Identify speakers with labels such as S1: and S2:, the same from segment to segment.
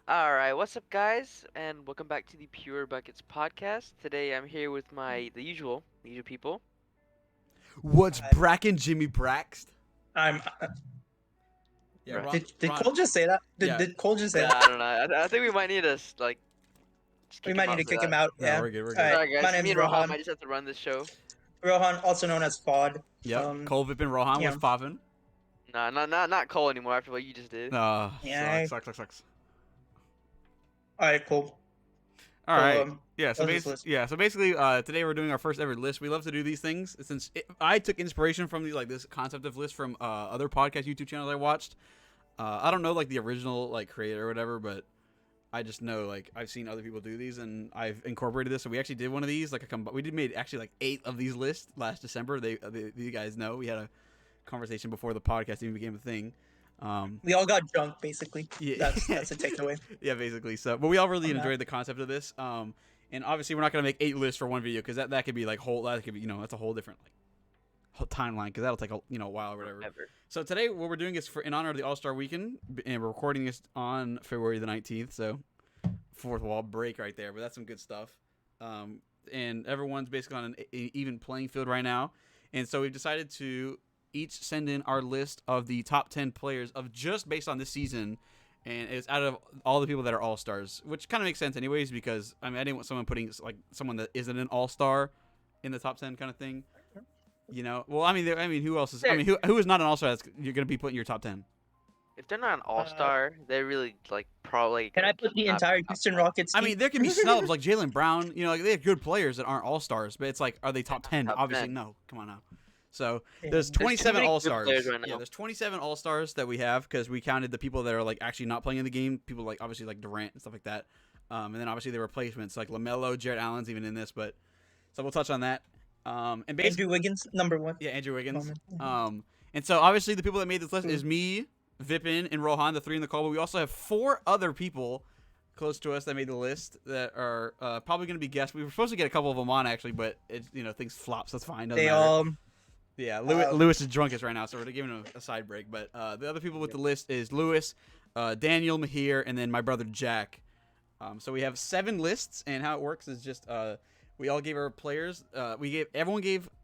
S1: All right, what's up, guys, and welcome back to the Pure Buckets podcast. Today, I'm here with the usual people.
S2: What's
S3: I,
S2: Bracken Jimmy Braxt?
S3: I'm.
S2: Yeah,
S1: Right.
S3: Did Cole just say that? Did
S2: Yeah.
S3: did Cole just say
S1: Yeah,
S3: that?
S1: I don't know. I think we might need to just
S3: We
S1: kick him
S3: might need
S1: out
S3: to
S1: for
S3: kick
S1: that.
S3: him out.
S2: No,
S3: Yeah.
S2: we're good. We're
S3: All
S2: good.
S3: right.
S1: Sorry,
S3: My
S1: guys. Me
S3: name's
S1: and Rohan
S3: Rohan.
S1: might just have to run this show.
S3: Rohan, also known as Pod.
S2: Yep. Cole Vipin Rohan
S3: Yeah.
S2: was popping.
S1: Nah, not Cole anymore after what you just did.
S3: Yeah.
S2: Sucks.
S3: All right. Cool.
S2: All
S3: So
S2: right. Yeah. So
S3: what's this list?
S2: basically, today we're doing our first ever list. We love to do these things since I took inspiration from this concept of list from other podcast YouTube channels I watched. I don't know like the original like creator or whatever, but I just know like I've seen other people do these and I've incorporated this. So we actually did one of these we did made actually like 8 of these lists last December. You guys know we had a conversation before the podcast even became a thing.
S3: We all got drunk, basically.
S2: Yeah,
S3: That's a takeaway.
S2: yeah, basically. So, but we all really
S3: From that.
S2: enjoyed the concept of this. And obviously we're not gonna make 8 lists for one video because that could be like that could be that's a whole different like whole timeline because that'll take a while or whatever.
S1: Ever.
S2: So today what we're doing is in honor of the All-Star Weekend, and we're recording this on February the 19th. So fourth wall break right there, but that's some good stuff. And everyone's basically on an even playing field right now, and so we've decided to each send in our list of the top 10 players of just based on this season, and it's out of all the people that are all-stars, which kind of makes sense anyways because I didn't want someone putting like someone that isn't an all-star in the top 10 kind of thing. Well, who else is? Who is not an all-star? You're gonna be putting in your top 10.
S1: If they're not an all-star, they're really probably.
S3: Can I put the entire Houston Rockets team?
S2: There can be snubs like Jaylen Brown. Like they have good players that aren't all-stars, but it's like, are they top 10?
S1: Top
S2: Obviously,
S1: 10.
S2: no. Come on now. So
S3: Yeah.
S2: there's 27
S1: many good
S2: all-stars.
S1: players right now.
S2: Yeah, there's 27 all-stars that we have because we counted the people that are like actually not playing in the game. People like obviously like Durant and stuff like that. And then obviously the replacements like LaMelo, Jared Allen's even in this, but so we'll touch on that. And basically,
S3: Andrew Wiggins, number 1.
S2: yeah, Andrew Wiggins.
S3: Moment.
S2: And so obviously the people that made this list is me, Vipin, and Rohan, the 3 in the call. But we also have 4 other people close to us that made the list that are probably going to be guests. We were supposed to get a couple of them on actually, but things flop, so that's fine. Doesn't
S3: They
S2: matter. Yeah, Lewis is drunk right now, so we're giving him a side break. But the other people with the list is Lewis, Daniel, Mahir, and then my brother Jack. So we have 7 lists, and how it works is just we all gave our players. Everyone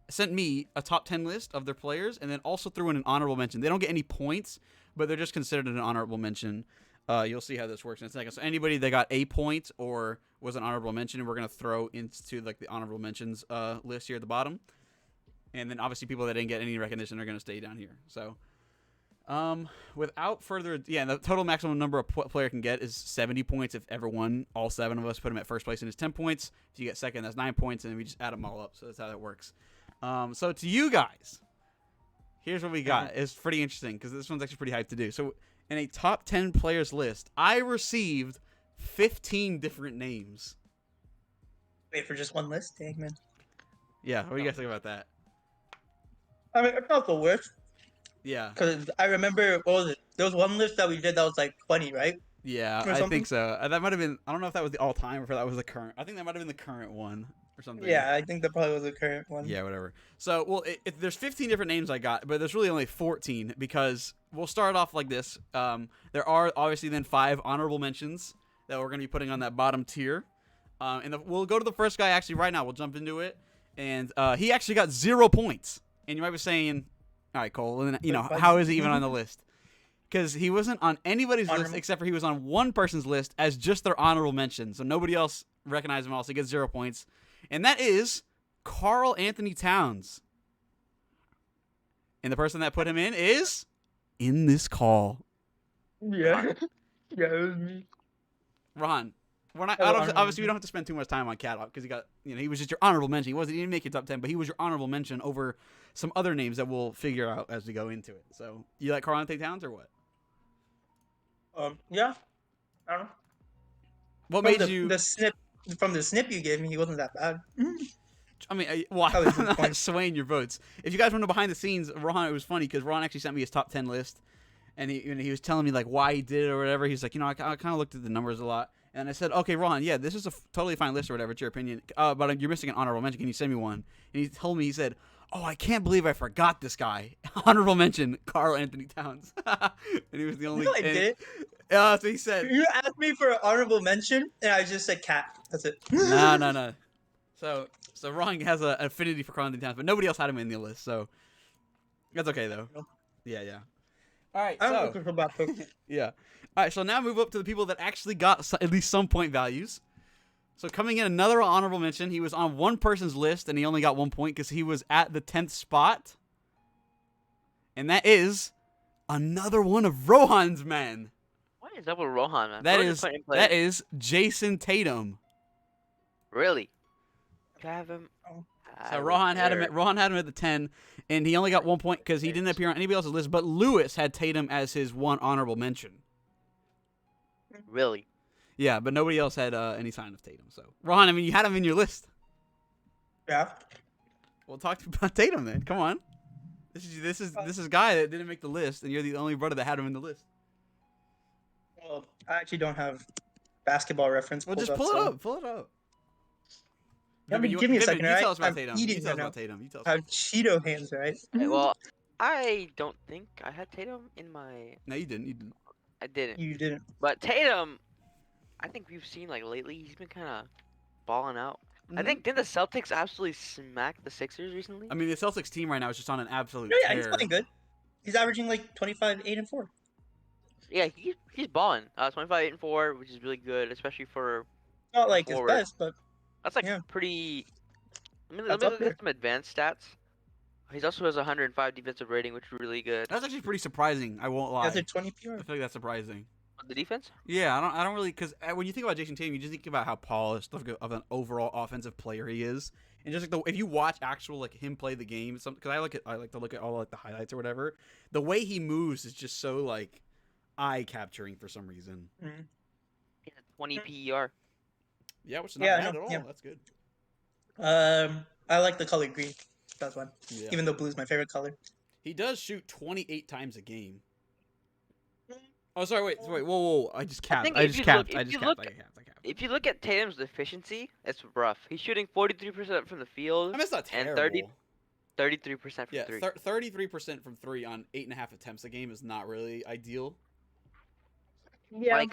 S2: sent me a top 10 list of their players, and then also threw in an honorable mention. They don't get any points, but they're just considered an honorable mention. You'll see how this works in a second. So anybody that got a point or was an honorable mention, we're gonna throw into like the honorable mentions list here at the bottom. And then obviously people that didn't get any recognition are gonna stay down here. So, without further ado, the total maximum number a player can get is 70 points if everyone, all 7 of us, put him at first place, and it's 10 points. If you get second, that's 9 points, and then we just add them all up. So that's how that works. So to you guys, here's what we got. It's pretty interesting because this one's actually pretty hyped to do. So in a top 10 players list, I received 15 different names.
S3: Wait for just one list? Dang, man.
S2: Yeah, what do you guys think about that?
S3: I mean, it's not the worst.
S2: Yeah.
S3: Because I remember, what was it? There was one list that we did that was like 20, right?
S2: Yeah,
S3: Or
S2: I
S3: something?
S2: think so. That might have been. I don't know if that was the all-time or if that was the current. I think that might have been the current one or something.
S3: Yeah, I think that probably was the current one.
S2: Yeah, whatever. So, well, there's 15 different names I got, but there's really only 14 because we'll start off like this. There are obviously then 5 honorable mentions that we're going to be putting on that bottom tier. We'll go to the first guy actually right now. We'll jump into it. And he actually got 0 points. And you might be saying, all right, Cole, and how is he even on the list? Because he wasn't on anybody's list except for he was on one person's list as just their honorable mention. So nobody else recognized him all, so he gets 0 points. And that is Karl Anthony Towns. And the person that put him in is in this call.
S3: Yeah. Yeah, it was me.
S2: Ron.
S3: Honorable
S2: Obviously, we don't have to spend too much time on Cat because he was just your honorable mention. He didn't make your top 10, but he was your honorable mention over some other names that we'll figure out as we go into it. So, you like Karl Anthony Towns or what?
S3: Yeah. I don't know.
S2: What
S3: From
S2: made you?
S3: From the snip you gave me, he wasn't that bad.
S2: I mean,
S3: That
S2: I'm
S3: was his
S2: not
S3: point.
S2: swaying your votes. If you guys want to know behind the scenes, Rohan, it was funny because Ron actually sent me his top 10 list, and he was telling me like why he did it or whatever. He's like, I kind of looked at the numbers a lot, and I said, okay, Ron, yeah, this is a totally fine list or whatever. It's your opinion, but you're missing an honorable mention. Can you send me one? And he told me, he said, oh, I can't believe I forgot this guy. Honorable mention, Karl Anthony Towns, and he was the only.
S3: No, I did.
S2: So he said,
S3: You asked me for an honorable mention, and I just said cat. That's it.
S2: no. So Rohan has an affinity for Karl Anthony Towns, but nobody else had him in the list, so that's okay though.
S3: No.
S2: Yeah. All right,
S3: I don't
S2: so
S3: look for about
S2: yeah. All right, so now move up to the people that actually got at least some point values. So coming in, another honorable mention. He was on one person's list, and he only got 1 point because he was at the 10th spot. And that is another one of Rohan's men.
S1: What is up with Rohan, man?
S2: That
S1: Rohan's
S2: is
S1: playing players.
S2: that is Jason Tatum.
S1: Really? You have him.
S2: So Rohan had him at the 10, and he only got 1 point because he didn't appear on anybody else's list. But Lewis had Tatum as his one honorable mention.
S1: Really?
S2: Yeah, but nobody else had any sign of Tatum. So Rohan, I mean, you had him in your list.
S3: Yeah.
S2: Well, talk about Tatum then. Come on. This is a guy that didn't make the list, and you're the only brother that had him in the list.
S3: Well, I actually don't have basketball reference.
S2: Well, just
S3: pulled
S2: pull it
S3: so-
S2: up. Pull it up.
S3: Yeah,
S2: Vivian,
S3: give me a
S2: Vivian,
S3: second,
S2: you
S3: all
S2: tell
S3: right?
S2: us about
S3: I'm
S2: Tatum.
S3: eating
S2: You tell us
S3: right
S2: about Tatum. You tell us.
S3: I have Cheeto hands, right?
S1: Okay, well, I don't think I had Tatum in my.
S2: No, you didn't. You didn't.
S1: I didn't.
S3: You didn't.
S1: But Tatum, I think we've seen like lately he's been kind of balling out. I think didn't the Celtics absolutely smack the Sixers recently?
S2: I mean, the Celtics team right now is just on an absolute
S3: No, yeah, he's
S2: tear.
S3: playing good. He's averaging like 25, 8, and 4.
S1: Yeah, he's balling. 25, 8, and 4, which is really good, especially for
S3: Not like his
S1: forward.
S3: best, but
S1: that's like
S3: Yeah.
S1: pretty. Let
S3: That's
S1: me
S3: up
S1: look
S3: there.
S1: at some advanced stats. He also has 105 defensive rating, which is really good.
S2: That's actually pretty surprising. I won't lie.
S3: he has a 20 PR.
S2: I feel like that's surprising.
S1: The defense?
S2: Yeah, I don't really, because when you think about Jason Tatum, you just think about how polished of an overall offensive player he is, and just like if you watch actual like him play the game, because I like to look at all like the highlights or whatever, the way he moves is just so like eye capturing for some reason.
S3: Mhm.
S1: He has 20 PER.
S2: Yeah, which is not
S3: Yeah, I
S2: bad
S3: know,
S2: at all.
S3: yeah.
S2: That's good.
S3: I like the color green. That's one.
S2: Yeah.
S3: Even though blue's my favorite color.
S2: He does shoot 28 times a game. Oh, sorry, wait, whoa, I just capped.
S1: think
S2: I
S1: if
S2: just
S1: you
S2: capped.
S1: look-
S2: I
S1: if
S2: just
S1: you
S2: capped.
S1: look-
S2: I capped.
S1: If you look at Tatum's efficiency, it's rough. He's shooting 43% from the field
S2: I mean, it's not
S1: and
S2: terrible.
S1: 33% from
S2: Yeah,
S1: three.
S2: 33% from 3 on 8.5 attempts a game is not really ideal.
S3: Yeah.
S1: Like,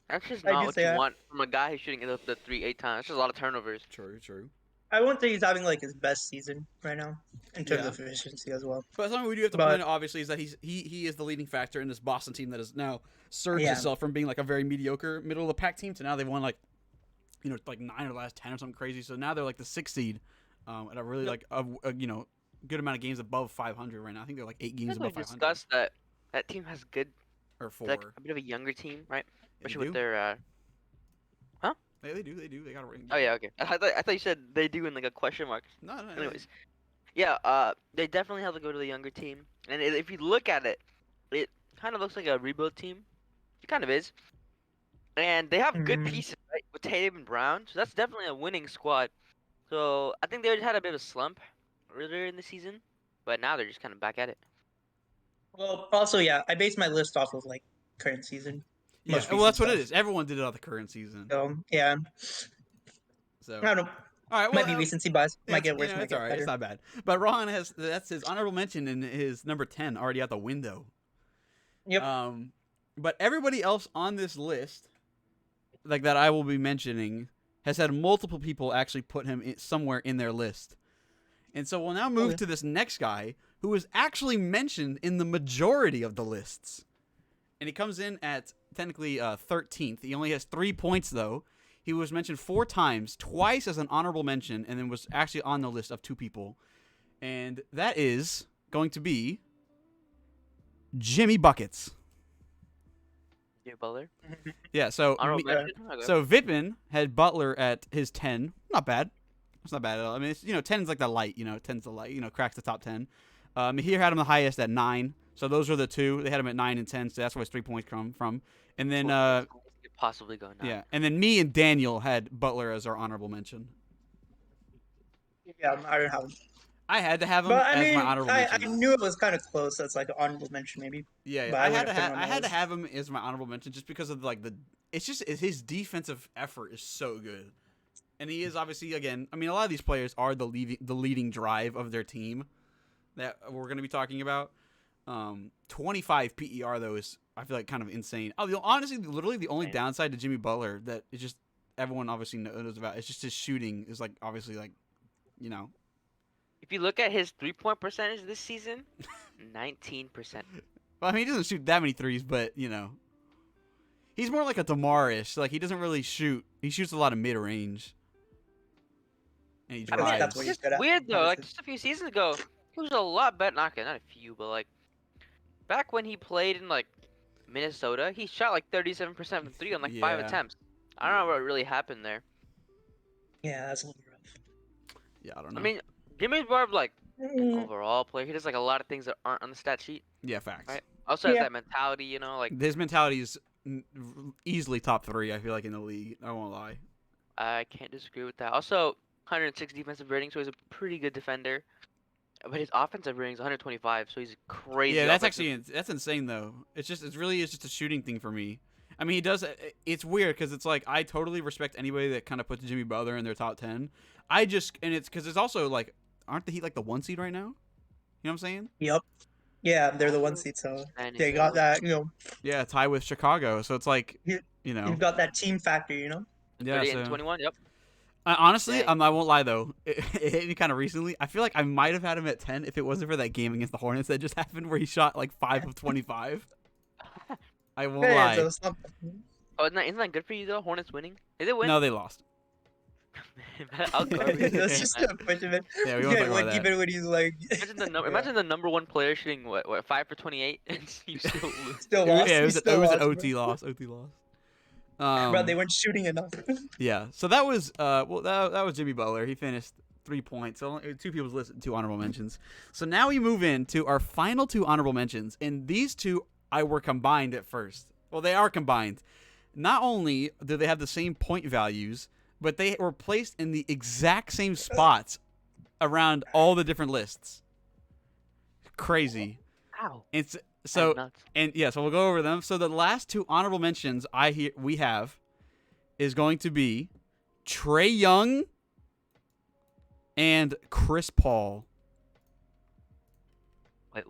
S1: that's just
S3: I
S1: not
S3: do
S1: what
S3: say
S1: you
S3: that.
S1: want from a guy who's shooting the 3 8 times. That's just a lot of turnovers.
S2: True.
S3: I won't say he's having like his best season right now in terms
S2: Yeah.
S3: of efficiency as well.
S2: But something we do have to
S3: But-
S2: point out, obviously, is that he is the leading factor in this Boston team that has now surged
S3: Yeah.
S2: itself from being like a very mediocre middle of the pack team to now they've won like, like 9 of the last 10 or something crazy. So now they're like the 6th seed, at a really like a good amount of games above 500 right now. I think they're like 8
S1: I
S2: games
S1: think we
S2: above 500
S1: discussed that team has good,
S2: or 4.
S1: like a bit of a younger team, right?
S2: Yeah,
S1: Especially
S2: they
S1: with
S2: do.
S1: their.
S2: They do. They got a ring.
S1: Oh yeah, okay. I thought you said they do in like a question mark.
S2: No.
S1: Anyways, yeah, they definitely have to go to the younger team. And if you look at it, it kind of looks like a rebuild team. It kind of is. And they have good
S3: Mhm.
S1: pieces, right? With Tatum and Brown. So that's definitely a winning squad. So I think they had a bit of a slump earlier in the season. But now they're just kind of back at it.
S3: Well, also, yeah, I base my list off of like current season.
S2: Yeah,
S3: most
S2: well, that's what
S3: recent
S2: it is. Everyone did it on the current season.
S3: So yeah,
S2: So
S3: I don't know.
S2: all right, well,
S3: Might be recency bias. Might get
S2: it's-
S3: worse. Might
S2: it's
S3: get
S2: all right.
S3: better.
S2: It's not bad. But Rohan that's his honorable mention in his number 10 already out the window.
S3: Yep.
S2: But everybody else on this list, like that I will be mentioning, has had multiple people actually put him somewhere in their list. And so we'll now move
S3: Okay.
S2: to this next guy who was actually mentioned in the majority of the lists. And he comes in at technically 13th. He only has 3 points, though. He was mentioned 4 times, twice as an honorable mention, and then was actually on the list of 2 people. And that is going to be Jimmy Buckets.
S1: Jimmy Butler.
S2: Yeah, so
S1: Honorable
S3: yeah.
S1: mention. Okay.
S2: so Vipin had Butler at his 10. Not bad. It's not bad at all. I mean, it's, 10's like the light, 10's the light, cracks the top 10. Here had him the highest at 9. So those are the 2. They had him at 9 and 10, so that's where his 3 points come from. And then,
S1: Could possibly go now.
S2: yeah, and then me and Daniel had Butler as our honorable mention.
S3: Yeah, I don't have him.
S2: I had to have him
S3: But I
S2: as
S3: mean,
S2: my honorable
S3: I
S2: mention.
S3: knew it was kind of close. So it's like an honorable mention, maybe.
S2: Yeah,
S3: but
S2: I
S3: I
S2: had
S3: wouldn't
S2: to
S3: put him
S2: have
S3: on
S2: I
S3: my
S2: had to
S3: list.
S2: have him as my honorable mention just because of like it's just his defensive effort is so good, and he is obviously again. I mean, a lot of these players are the leading drive of their team that we're going to be talking about. 25 PER though is I feel like kind of insane. Oh, honestly, literally the only downside to Jimmy Butler that is just everyone obviously knows about. It's just his shooting is like obviously like, you know.
S1: If you look at his 3-point percentage this season, 19%.
S2: Well, I mean, he doesn't shoot that many threes, but you know, he's more like a DeMar-ish. Like he doesn't really shoot. He shoots a lot of mid range. And he
S3: I mean,
S2: drives.
S3: that's what
S1: It's
S3: he's
S1: just
S3: good at,
S1: weird though. Like
S3: honestly.
S1: just a few seasons ago, he was a lot better. Not a few, but like back when he played in like Minnesota, he shot like 37% from three on like 5 attempts. I don't know what really happened there.
S3: Yeah, that's a little rough.
S2: Yeah, I don't know.
S1: I mean, Jimmy's more of like an
S3: Mm,
S1: overall player. He does like a lot of things that aren't on the stat sheet.
S2: Yeah, facts.
S1: Right. Also has
S3: Yeah.
S1: that mentality, you know, like
S2: His mentality is easily top 3. I feel like in the league. I won't lie.
S1: I can't disagree with that. Also, 106 defensive rating, so he's a pretty good defender. But his offensive rating is 125, so he's crazy.
S2: Yeah, that's
S1: offensive.
S2: actually that's insane though. It's just a shooting thing for me. I mean, he does. It's weird because it's like I totally respect anybody that kind of puts Jimmy Butler in their top 10. It's because it's also like, aren't the Heat like the 1 seed right now? You know what I'm saying?
S3: Yep. Yeah, they're the 1 seed, so
S1: And
S3: they got that. You know,
S2: Yeah, tie with Chicago. So it's like,
S3: You-
S2: you know,
S3: you've got that team factor. You know.
S2: yeah.
S1: 30
S2: So
S1: and 21. Yep.
S2: honestly,
S1: Dang.
S2: I won't lie though. It hit me kind of recently. I feel like I might have had him at 10 if it wasn't for that game against the Hornets that just happened where he shot like 5 of 25. I won't
S3: Yeah,
S2: lie.
S3: so it's not-
S1: Oh, isn't that good for you though? Hornets winning? Is it win?
S2: No, they lost.
S1: I'll cover you.
S3: That's just a bunch of it.
S2: Yeah, we won't talk about that.
S3: Even when he's like,
S1: Imagine the number one player shooting what 5 for 28, and you still lose.
S3: still
S2: Yeah,
S3: lost.
S2: it
S3: he
S2: was
S3: still
S2: an
S3: lost,
S2: OT loss. OT loss.
S3: Bro, they weren't shooting enough.
S2: Yeah. So that was that was Jimmy Butler. He finished 3 points. So only 2 people's listed, 2 honorable mentions. So now we move into our final 2 honorable mentions, and these 2 were combined at first. Well, they are combined. Not only do they have the same point values, but they were placed in the exact same spots around all the different lists. Crazy.
S1: Ow.
S2: It's
S1: That's
S2: so
S1: nuts.
S2: and yeah, so we'll go over them. So the last 2 honorable mentions we have is going to be Trey Young and Chris Paul.
S1: Wait,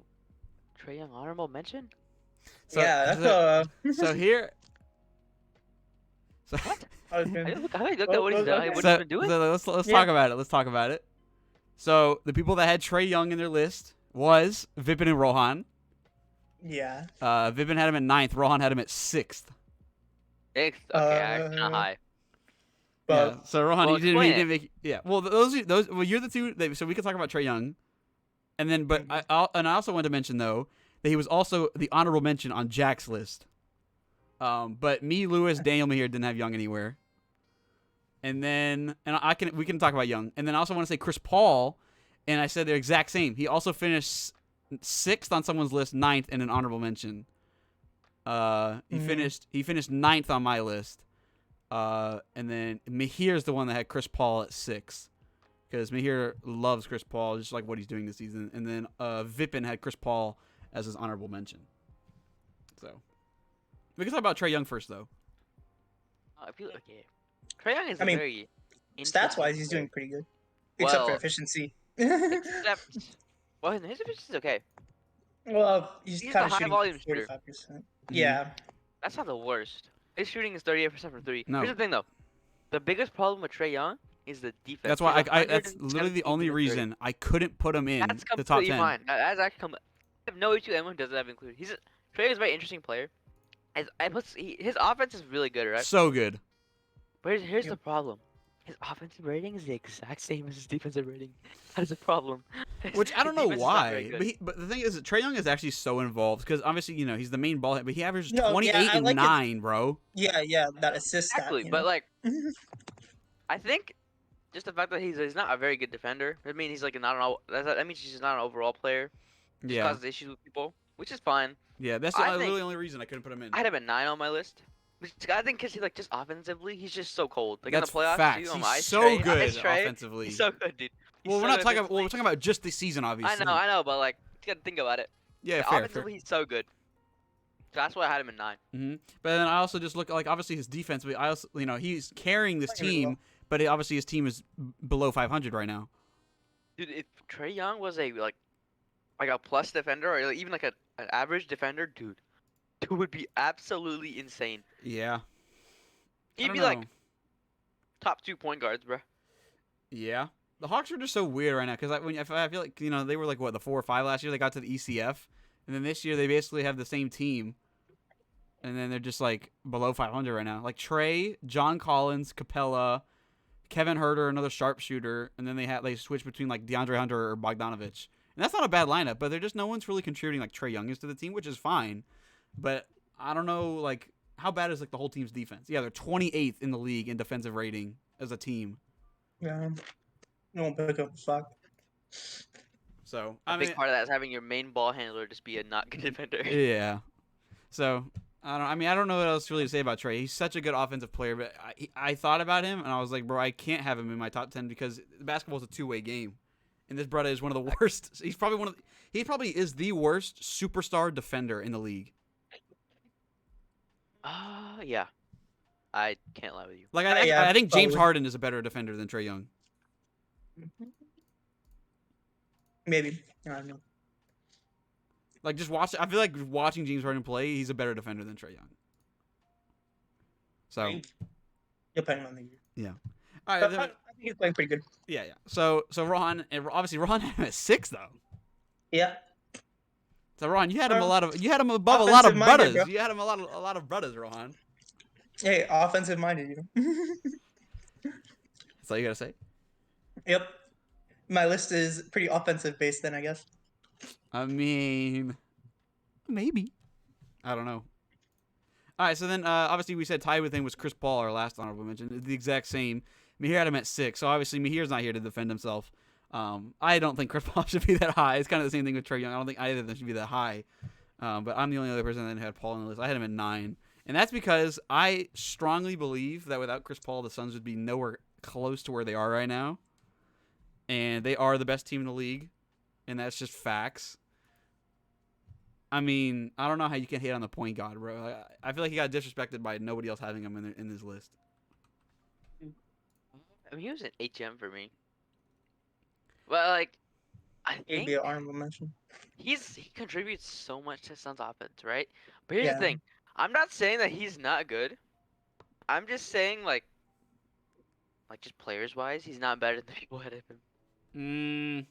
S1: Trey Young honorable mention?
S2: So,
S3: yeah, that's
S2: so here. So,
S1: I looked at what he's
S2: so,
S1: been doing.
S2: so let's
S3: Yeah.
S2: talk about it. Let's talk about it. So the people that had Trey Young in their list was Vipin and Rohan.
S3: yeah.
S2: Vipin had him at 9th. Rohan had him at 6th.
S1: Okay, kind of high.
S3: But
S2: Yeah. So Rohan,
S1: Well,
S2: he didn't
S1: explain it.
S2: make. Yeah. Well, those. Well, you're the 2. So we could talk about Trey Young, and then, but I also want to mention though that he was also the honorable mention on Jack's list. But me, Lewis, Daniel Mahir didn't have Young anywhere. And then, we can talk about Young. And then I also want to say Chris Paul, and I said they're exact same. He also finished 6th on someone's list, 9th, and an honorable mention. He finished 9th on my list. And then Mahir's the one that had Chris Paul at 6th. Because Mahir loves Chris Paul, just like what he's doing this season. And then Vipin had Chris Paul as his honorable mention. So we can talk about Trey Young first, though.
S1: Okay. Trey Young is
S3: I mean,
S1: very
S3: stats wise,
S1: interesting
S3: he's
S1: player.
S3: doing pretty good, except for
S1: Well,
S3: efficiency.
S1: Except, well, his efficiency is okay.
S3: Well, he's
S1: He's
S3: kind
S1: a
S3: of
S1: high
S3: shooting
S1: volume shooter.
S3: 45%. Yeah.
S1: That's not the worst. His shooting is 38% from 3.
S2: No.
S1: Here's the thing, though. The biggest problem with Trey Young is the defense.
S2: That's why
S1: He's
S2: that's literally the
S1: 117
S2: only
S1: from 30.
S2: reason I couldn't put him in
S1: That's
S2: the top
S1: completely
S2: 10.
S1: fine. That's actually I have no issue anyone doesn't have included. Trey Young is a very interesting player. His offense is really good, right?
S2: So good.
S1: But here's
S3: Yep.
S1: the problem. His offensive rating is the exact same as his defensive rating. That is a problem.
S2: Which I don't
S1: His
S2: know
S1: defense is not very
S2: why,
S1: good.
S2: but the thing is that Trey Young is actually so involved because obviously he's the main ball, but he averages
S3: No, yeah,
S2: 28
S3: I
S2: and
S3: like it.
S2: 9, bro.
S3: Yeah, that assist stat.
S1: Exactly,
S3: You
S1: but
S3: know?
S1: like, I think just the fact that he's not a very good defender. I mean, he's like not an that means he's just not an overall player. Just
S2: Yeah,
S1: causes issues with people, which is fine.
S2: yeah. That's
S1: I
S2: literally
S1: think-
S2: the only reason I couldn't put him in.
S1: I had him at 9 on my list. Which I think because he just offensively, he's just so cold. Like
S2: That's
S1: in the playoffs,
S2: facts.
S1: too,
S2: He's
S1: Ice
S2: so
S1: Trey,
S2: good
S1: Ice Trey,
S2: offensively.
S1: He's so good, dude. He's
S2: Well,
S1: so
S2: we're not
S1: good
S2: talking about. Well,
S1: offensively.
S2: we're talking about just this season, obviously.
S1: I know, but like, you gotta think about it.
S2: Yeah,
S1: Like,
S2: fair, fair.
S1: offensively, he's so good. So that's why I had him at 9.
S2: But then I also just look like obviously his defense, but I also he's carrying this
S3: Playing really
S2: team,
S3: well.
S2: but obviously his team is below 500 right now.
S1: Dude, if Trey Young was a like a plus defender or even like an average defender, dude, It would be absolutely insane.
S2: Yeah. I
S1: He'd
S2: don't
S1: be
S2: know.
S1: like top 2 point guards, bro.
S2: Yeah. The Hawks are just so weird right now because I feel like they were like what the 4 or 5 last year. They got to the ECF, and then this year they basically have the same team, and then they're just like below 500 right now. Like Trey, John Collins, Capella, Kevin Herter, another sharpshooter, and then they switch between like DeAndre Hunter or Bogdanovich, and that's not a bad lineup. But they're just no one's really contributing like Trey Young is to the team, which is fine. But I don't know like how bad is like the whole team's defense. Yeah, they're 28th in the league in defensive rating as a team.
S3: Yeah. You won't pick up the slack.
S2: So
S1: A big part of that is having your main ball handler just be a not good defender.
S2: Yeah. So I don't know what else really to say about Trey. He's such a good offensive player, but I thought about him and I was like, bro, I can't have him in my top 10 because basketball is a two-way game, and this brother is one of the worst. He probably is the worst superstar defender in the league.
S1: Yeah. I can't lie with you.
S2: Like
S3: Yeah,
S2: I think James
S3: probably.
S2: Harden is a better defender than Trey Young.
S3: Maybe. I don't know.
S2: Like I feel like watching James Harden play, he's a better defender than Trey Young. So
S3: Depending on the year.
S2: yeah. All
S3: But
S2: right.
S3: I think he's playing pretty good.
S2: Yeah. So Rohan, and obviously Rohan had him at 6 though.
S3: Yeah.
S2: So Rohan, you had him above a lot of
S3: Offensive-minded,
S2: brothers.
S3: bro.
S2: You had him a lot of brothers, Rohan.
S3: Hey, offensive minded, you know.
S2: That's all you gotta say.
S3: Yep. My list is pretty offensive based then, I guess.
S2: I mean, maybe. I don't know. All right, so then obviously we said tied with him was Chris Paul, our last honorable mention. The exact same. Mihir had him at 6, so obviously Mihir's not here to defend himself. I don't think Chris Paul should be that high. It's kind of the same thing with Trey Young. I don't think either of them should be that high. But I'm the only other person that had Paul on the list. I had him at 9. And that's because I strongly believe that without Chris Paul, the Suns would be nowhere close to where they are right now. And they are the best team in the league. And that's just facts. I mean, I don't know how you can hate on the point guard, bro. I feel like he got disrespected by nobody else having him in his list.
S1: I mean, he was an HM for me. Well, like, I
S3: He'd
S1: think
S3: be an honorable mention.
S1: he contributes so much to Suns offense, right? But here's
S3: Yeah.
S1: the thing. I'm not saying that he's not good. I'm just saying, like just players-wise, he's not better than the people ahead of him.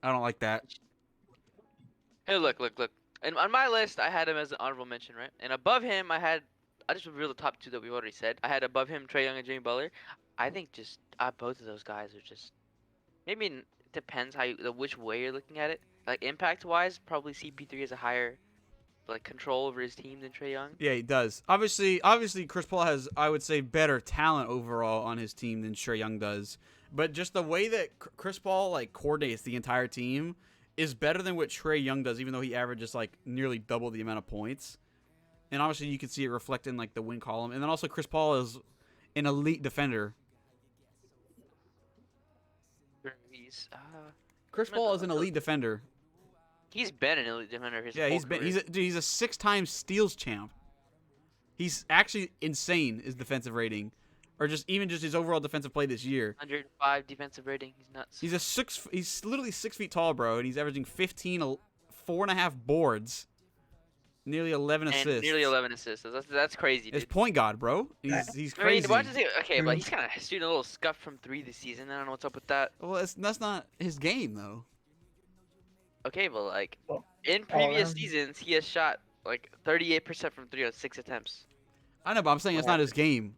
S2: I don't like that.
S1: Hey, look. And on my list, I had him as an honorable mention, right? And above him, I just revealed the top 2 that we've already said. I had above him Trey Young and Jimmy Butler. I think just both of those guys are just maybe it depends which way you're looking at it. Like impact-wise, probably CP3 has a higher like control over his team than Trey Young.
S2: Yeah, he does. Obviously, Chris Paul has, I would say, better talent overall on his team than Trey Young does. But just the way that Chris Paul like coordinates the entire team is better than what Trey Young does, even though he averages like nearly double the amount of points. And obviously, you can see it reflected in like the win column. And then also, Chris Paul is an elite defender. Chris Paul is an elite defender.
S1: He's been an elite defender his
S2: Yeah,
S1: whole
S2: he's been.
S1: career.
S2: He's a 6-time steals champ. He's actually insane. His defensive rating, or just his overall defensive play this year.
S1: 105 defensive rating. He's nuts.
S2: He's literally 6 feet tall, bro, and he's averaging 4.5 boards, nearly 11 assists.
S1: And nearly 11 assists. That's crazy, dude.
S2: It's point guard, bro. He's
S1: I mean,
S2: crazy.
S1: okay, but he's kind of shooting a little scuff from 3 this season. I don't know what's up with that.
S2: Well, that's not his game though.
S1: Okay, but like
S3: Well,
S1: in
S3: all
S1: previous
S3: around.
S1: seasons, he has shot like 38% from 3 on 6 attempts.
S2: I know, but I'm saying it's not his game.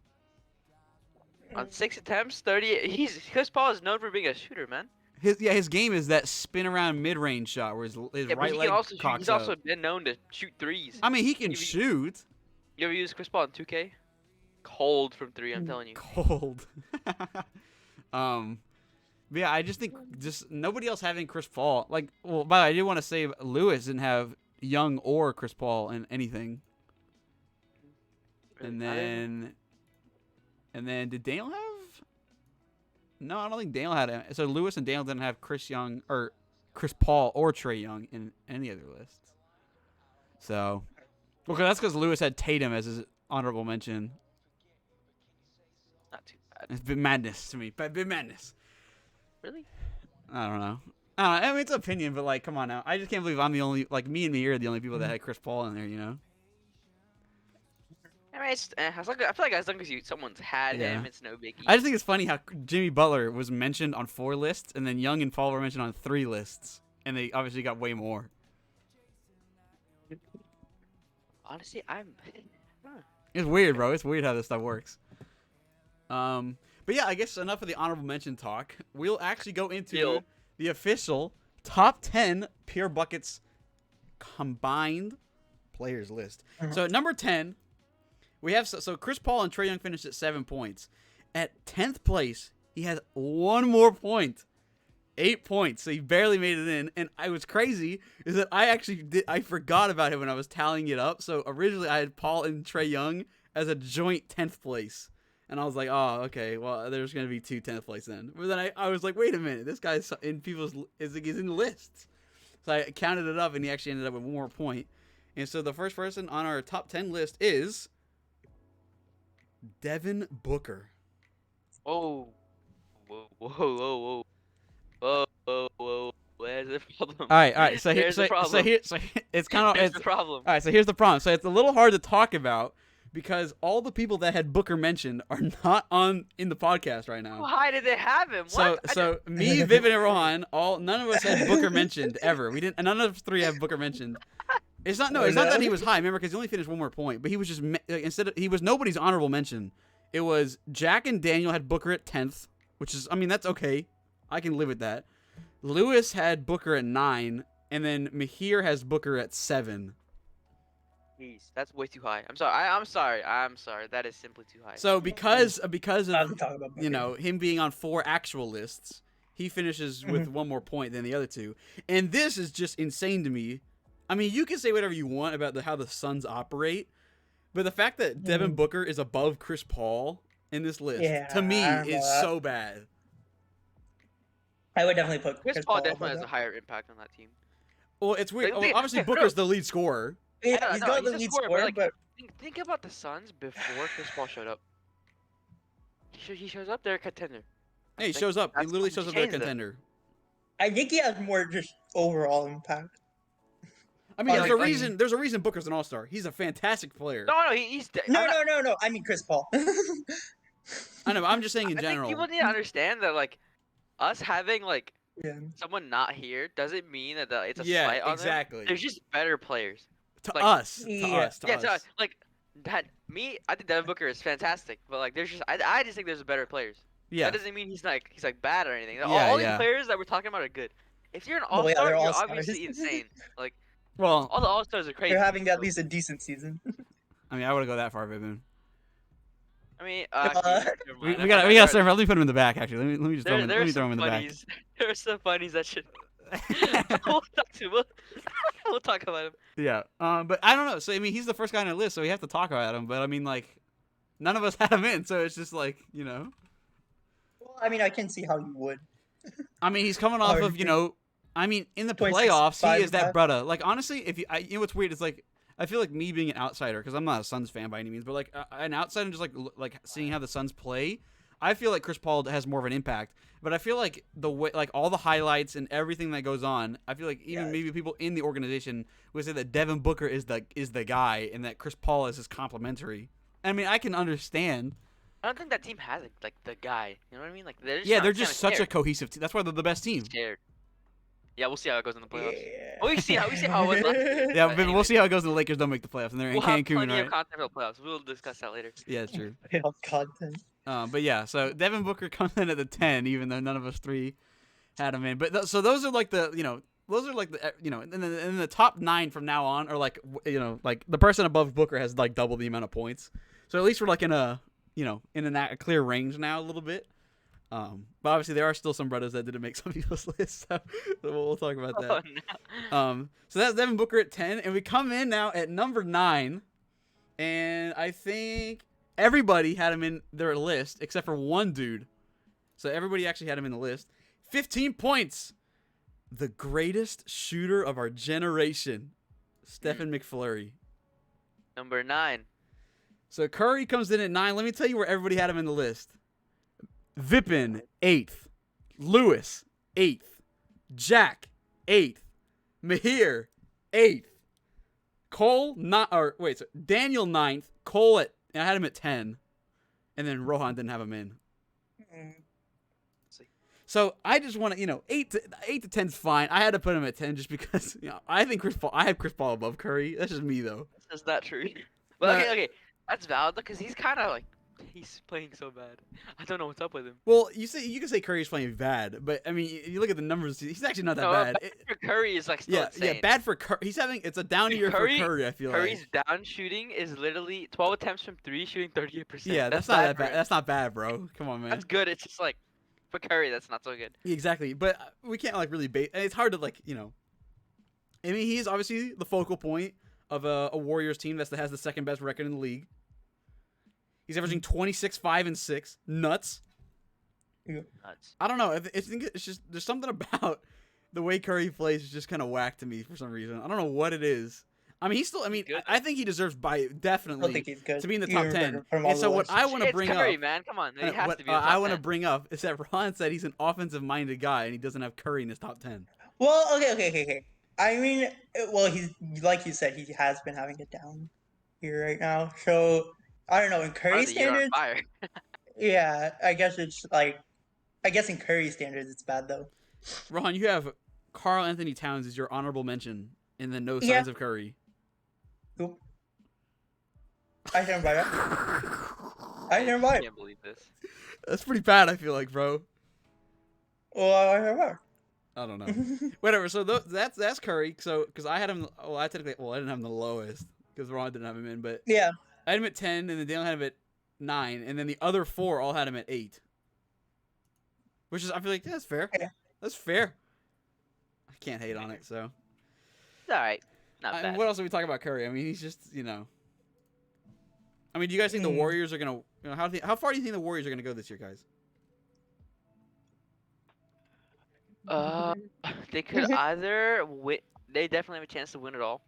S1: On 6 attempts, 38. Chris Paul is known for being a shooter, man.
S2: His game is that spin around mid range shot where his
S1: Yeah, but
S2: right
S1: he
S2: leg
S1: can also shoot.
S2: cocks
S1: He's
S2: up.
S1: also been known to shoot threes.
S2: I mean, he can
S1: You-
S2: shoot.
S1: You ever use Chris Paul in 2K? Cold from 3, I'm telling you.
S2: Cold. But yeah, I just think just nobody else having Chris Paul. Like, well, by the way, I do want to say Lewis didn't have Young or Chris Paul in anything. And then did Daniel have? No, I don't think Daniel had it. So Lewis and Daniel didn't have Chris Paul or Trey Young in any other lists. So, okay, that's because Lewis had Tatum as his honorable mention.
S1: Not too bad.
S2: It's been madness to me. Been madness.
S1: Really?
S2: I don't know. I mean, it's an opinion, but like, come on now. I just can't believe I'm the only, like, me and me are the only people that had Chris Paul in there, you know?
S1: I mean, it's, as long as, I feel like as long as someone's had him,
S2: Yeah.
S1: it's no biggie.
S2: I just think it's funny how Jimmy Butler was mentioned on 4 lists, and then Young and Paul were mentioned on 3 lists, and they obviously got way more.
S1: Honestly, huh.
S2: It's weird, bro. It's weird how this stuff works. But yeah, I guess enough of the honorable mention talk. We'll actually go into the official top 10 Pure Buckets combined players list. So at number 10, we have so Chris Paul and Trey Young finished at 7 points. At 10th place, he has 1 more point. 8 points, so he barely made it in. And I was crazy is that I forgot about him when I was tallying it up. So originally I had Paul and Trey Young as a joint 10th place. And I was like, oh, okay, well, there's going to be 2 10th place then. But then I was like, wait a minute, this guy's in people's, he's in the lists. So I counted it up, and he actually ended up with 1 more point. And so the first person on our top 10 list is Devin Booker.
S1: Whoa. Whoa, whoa, whoa, whoa. Whoa, whoa, whoa. Where's the problem?
S2: All right. So
S1: here's the problem.
S2: It's kind of
S1: Here's the problem.
S2: All right, so here's the problem. So it's a little hard to talk about because all the people that had Booker mentioned are not in the podcast right now.
S1: How high did they have him? What?
S2: So me, Vivian, and Rohan, none of us had Booker mentioned ever. We didn't. And none of us 3 have Booker mentioned. It's not that he was high. Remember, because he only finished 1 more point. But he was just he was nobody's honorable mention. It was Jack and Daniel had Booker at 10th, which is, I mean, that's okay. I can live with that. Lewis had Booker at 9, and then Mahir has Booker at 7.
S1: Jeez, that's way too high. I'm sorry. I'm sorry. That is simply too high.
S2: So because of him being on 4 actual lists, he finishes with 1 more point than the other 2. And this is just insane to me. I mean, you can say whatever you want about how the Suns operate, but the fact that Devin Booker is above Chris Paul in this list, to me, is so bad.
S3: I would definitely put
S1: Chris Paul definitely has a higher impact on that team.
S2: Well, it's weird. Obviously, Booker's the lead scorer.
S3: Yeah, he's got the lead scorer, but
S1: think about the Suns before Chris Paul showed up. He shows up, they're a contender.
S2: Hey, he shows up. He literally shows up, they're a contender.
S3: I think he has more just overall impact.
S2: I mean, there's a reason Booker's an all-star. He's a fantastic player.
S1: No, he's
S3: no. I mean Chris Paul.
S2: I know. I'm just saying in general.
S1: Think people need to understand that, like, us having someone not here doesn't mean that it's a slight on
S2: exactly.
S1: them. There's just better players.
S2: To us.
S1: Like that. I think Devin Booker is fantastic, but like, there's just I just think there's better players. Yeah. That doesn't mean he's bad or anything. All these players that we're talking about are good. If you're an all-star, you're obviously insane. Like.
S2: Well,
S1: all the all-stars are crazy.
S3: They're having at least a decent season.
S2: I mean, I wouldn't go that far, Vivian.
S1: I mean,
S2: we gotta start. Let me put him in the back. Actually, let me just throw him in the back.
S1: There are some funnies that should. We'll talk about him.
S2: Yeah. But I don't know. So I mean, he's the first guy on the list, so we have to talk about him. But I mean, like, none of us had him in, so it's just like, you know.
S3: Well, I mean, I can see how you would.
S2: I mean, he's coming off of, you know. I mean, in the playoffs, he is that brother. Like, honestly, you know what's weird? It's like, I feel like me being an outsider, because I'm not a Suns fan by any means, but like an outsider just like seeing how the Suns play, I feel like Chris Paul has more of an impact. But I feel like the way, like all the highlights and everything that goes on, I feel like even maybe people in the organization would say that Devin Booker is the guy, and that Chris Paul is his complementary. I mean, I can understand.
S1: I don't think that team has like the guy. You know what I mean? Like they're
S2: just such a cohesive team. That's why they're the best team.
S1: Scared. Yeah, we'll see how it goes in the playoffs.
S3: Yeah.
S1: We see how it went last year.
S2: Yeah, but we'll see how it goes when the Lakers don't make the playoffs, and they're in Cancun,
S1: have plenty
S2: right?
S1: of content for the playoffs. We'll discuss that later.
S2: Yeah, it's true.
S3: Content.
S2: But yeah, so Devin Booker comes in at the 10, even though none of us 3 had him in. But so those are like the, and the top 9 from now on are like, like the person above Booker has like double the amount of points. So at least we're like in a clear range now a little bit. But obviously there are still some brothers that didn't make some people's lists, so we'll talk about that. No. So that's Devin Booker at 10, and we come in now at number 9, and I think everybody had him in their list except for one dude. So everybody actually had him in the list. 15 points. The greatest shooter of our generation, Stephen McFlurry.
S1: Number 9.
S2: So Curry comes in at 9. Let me tell you where everybody had him in the list. Vipin, 8th. Lewis, 8th. Jack 8th, Mahir 8th, Cole Daniel 9th, Cole I had him at 10, and then Rohan didn't have him in. So I just want to, 8 to 10 is fine. I had to put him at 10 just because, I think I have Chris Paul above Curry. That's just me though.
S1: That's not true. But okay, that's valid because he's kind of like he's playing so bad. I don't know what's up with him.
S2: Well, you can say Curry's playing bad, but I mean, you look at the numbers. He's actually not that bad.
S1: Bad for Curry is like still insane.
S2: Yeah, bad for Curry. It's a down year for Curry. I feel
S1: Curry's down shooting is literally 12 attempts from 3, shooting 38%.
S2: Yeah, that's not that bad. That's not bad, bro. Come on, man.
S1: That's good. It's just like for Curry, that's not so good.
S2: Exactly, but we can't like really bait. And it's hard to I mean, he's obviously the focal point of a Warriors team that has the second best record in the league. He's averaging 26, 5, and 6. Nuts.
S1: Nuts.
S2: I don't know. I think it's just there's something about the way Curry plays is just kind of whack to me for some reason. I don't know what it is. I mean, I think he deserves definitely to be in the top 10. And so what I want to bring
S1: Curry,
S2: up,
S1: man, come on, he has to be.
S2: I want to bring up is that Ron said he's an offensive-minded guy and he doesn't have Curry in his top 10.
S3: Well, okay. I mean, he's like you said, he has been having a down year right now. So I don't know in Curry standards. Yeah, I guess in Curry standards it's bad though.
S2: Rohan, you have Karl Anthony Towns as your honorable mention, and then no signs of Curry.
S3: Oop. I stand by it. I can't
S1: believe this.
S2: That's pretty bad. I feel like, bro.
S3: Well,
S2: I don't know. Whatever. So that's Curry. So because I had him. Well, I didn't have him the lowest because Ron didn't have him in. But
S3: yeah,
S2: I had him at 10, and then Daniel had him at 9, and then the other 4 all had him at 8. Which is, I feel like that's fair.
S3: Yeah.
S2: That's fair. I can't hate on it. So
S1: it's all right. Not bad.
S2: What else are we talking about Curry? I mean, he's just I mean, do you guys think the Warriors are gonna? How far do you think the Warriors are gonna go this year, guys?
S1: They could either win. They definitely have a chance to win it all,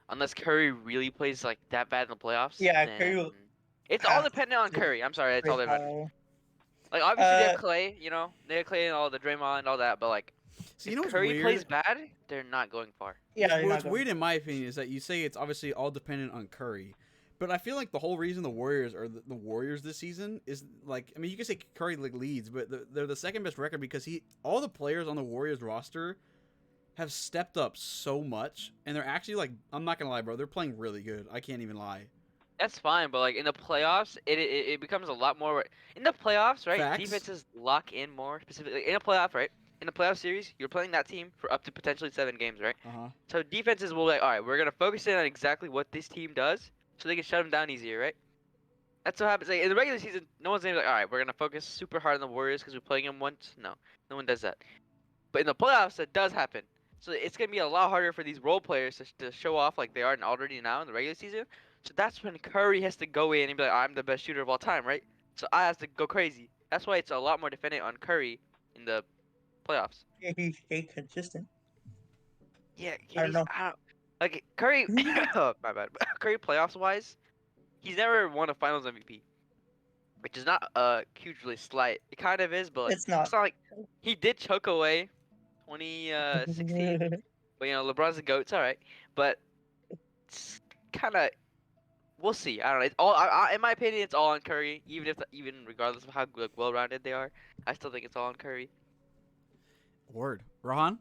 S1: unless Curry really plays like that bad in the playoffs.
S3: Yeah, Curry will.
S1: It's all dependent on Curry. I'm sorry, it's all dependent. Like obviously they have Clay, they have Clay and all the Draymond and all that, but like,
S2: so
S1: if Curry plays bad, they're not going far.
S3: Yeah,
S2: what's weird in my opinion is that you say it's obviously all dependent on Curry. But I feel like the whole reason the Warriors are the Warriors this season is like, I mean, you can say Curry leads, but they're the second best record because all the players on the Warriors roster have stepped up so much, and they're actually like, I'm not gonna lie, bro, they're playing really good. I can't even lie.
S1: That's fine, but like in the playoffs, it becomes a lot more. In the playoffs, right?
S2: Facts.
S1: Defenses lock in more specifically in a playoff, right? In a playoff series, you're playing that team for up to potentially 7 games, right? So defenses will be like, all right, we're gonna focus in on exactly what this team does, so they can shut them down easier, right? That's what happens. Like, in the regular season, no one's gonna be like, all right, we're gonna focus super hard on the Warriors because we're playing them once. No one does that. But in the playoffs, that does happen. So it's gonna be a lot harder for these role players to show off like they are already now in the regular season. So that's when Curry has to go in and be like, I'm the best shooter of all time, right? So I have to go crazy. That's why it's a lot more dependent on Curry in the playoffs.
S3: Yeah, he stayed consistent.
S1: Yeah,
S3: I don't know.
S1: Like Curry, oh, my bad. Curry playoffs wise, he's never won a Finals MVP, which is not a hugely slight. It kind of is, but
S3: It's not.
S1: It's not like he did choke away 2016. But LeBron's the GOAT. It's all right, but it's kind of. We'll see. I don't know. It's all. In my opinion, it's all on Curry. Even regardless of how well-rounded they are, I still think it's all on Curry.
S2: Word, Rohan.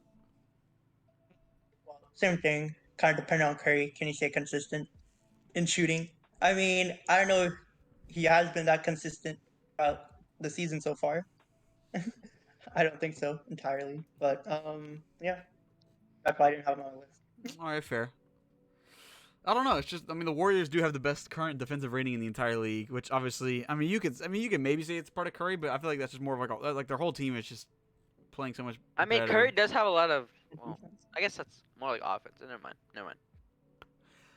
S3: Same thing. Kind of depending on Curry. Can he stay consistent in shooting? I mean, I don't know if he has been that consistent throughout the season so far. I don't think so entirely, but yeah, that's why I didn't have him on my list.
S2: All right, fair. I don't know. It's just, I mean, the Warriors do have the best current defensive rating in the entire league, which obviously, I mean, you could maybe say it's part of Curry, but I feel like that's just more of like their whole team is just playing so much.
S1: I mean, Curry does have a lot of. Well, I guess that's more like offense. Never mind.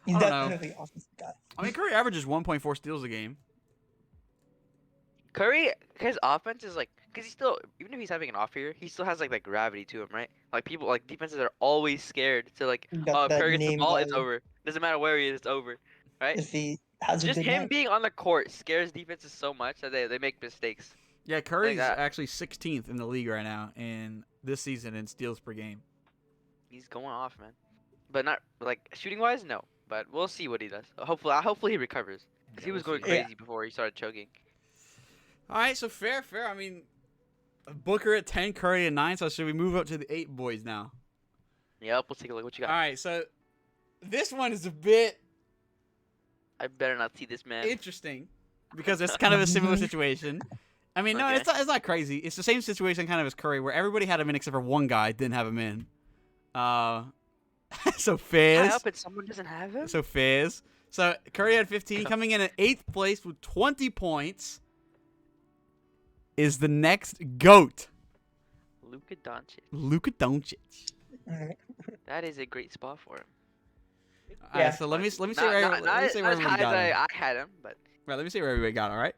S3: He's definitely an offensive guy.
S2: I mean, Curry averages 1.4 steals a game.
S1: Curry, his offense is like, because he still, even if he's having an off year, he still has like gravity to him, right? Like people, like defenses are always scared to like, oh, if Curry gets the ball, it's over. Doesn't matter where he is, it's over, right?
S3: If he has
S1: just him being on the court scares defenses so much that they make mistakes.
S2: Yeah, Curry's actually 16th in the league right now, and this season in steals per game.
S1: He's going off, man. But not like shooting wise, no. But we'll see what he does. Hopefully he recovers. Cause he was going
S3: Yeah.
S1: crazy before he started choking.
S2: All right, so fair. I mean, Booker at 10, Curry at 9. So should we move up to the 8 boys now?
S1: Yep, we'll take a look. What you
S2: All
S1: got?
S2: right, so this one is a bit
S1: I better not see this man.
S2: interesting because it's kind of a similar situation. I mean, no,
S1: Okay.
S2: it's not crazy. It's the same situation kind of as Curry, where everybody had him in except for one guy didn't have him in. So
S1: High
S2: Fizz.
S1: up and someone doesn't have him.
S2: So Fizz. So Curry had 15, coming in at 8th place with 20 points. Is the next GOAT,
S1: Luca Doncic.
S2: Luca Doncic.
S1: That is a great spot for him.
S2: All right, so let me say where
S1: Not as
S2: everybody
S1: high
S2: got
S1: as
S2: him.
S1: I had him, but
S2: Right, let me see where everybody got. All right.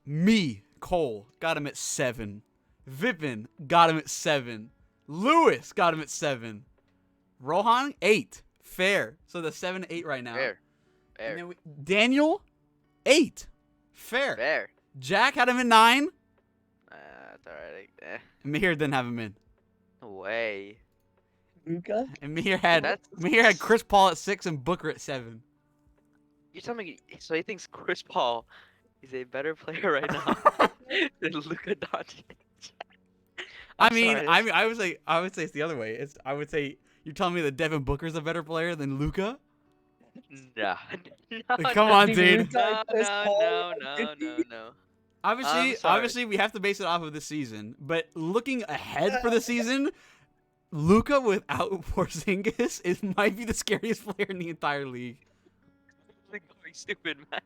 S2: Me, Cole, got him at 7. Vipin got him at 7. Lewis got him at 7. Rohan 8. Fair. So the 7 to 8 right now.
S1: fair.
S2: And then Daniel 8. Fair.
S1: Fair.
S2: Jack had him at 9.
S1: That's alright.
S2: And Mihir didn't have him in.
S1: No way.
S3: Luca?
S2: And Mihir had
S1: That's-
S2: Chris Paul at 6 and Booker at 7.
S1: You're telling me so he thinks Chris Paul is a better player right now than Luca Doncic?
S2: I
S1: I'm
S2: mean,
S1: sorry,
S2: I would say it's the other way. I would say you're telling me that Devin Booker's a better player than Luca?
S1: Nah.
S2: Come on,
S3: Luka,
S2: dude.
S1: No,
S3: Chris Paul,
S1: no.
S2: Obviously,
S1: sorry.
S2: we have to base it off of this season. But looking ahead for the season, Luca without Porzingis might be the scariest player in the entire league.
S1: Going stupid, man.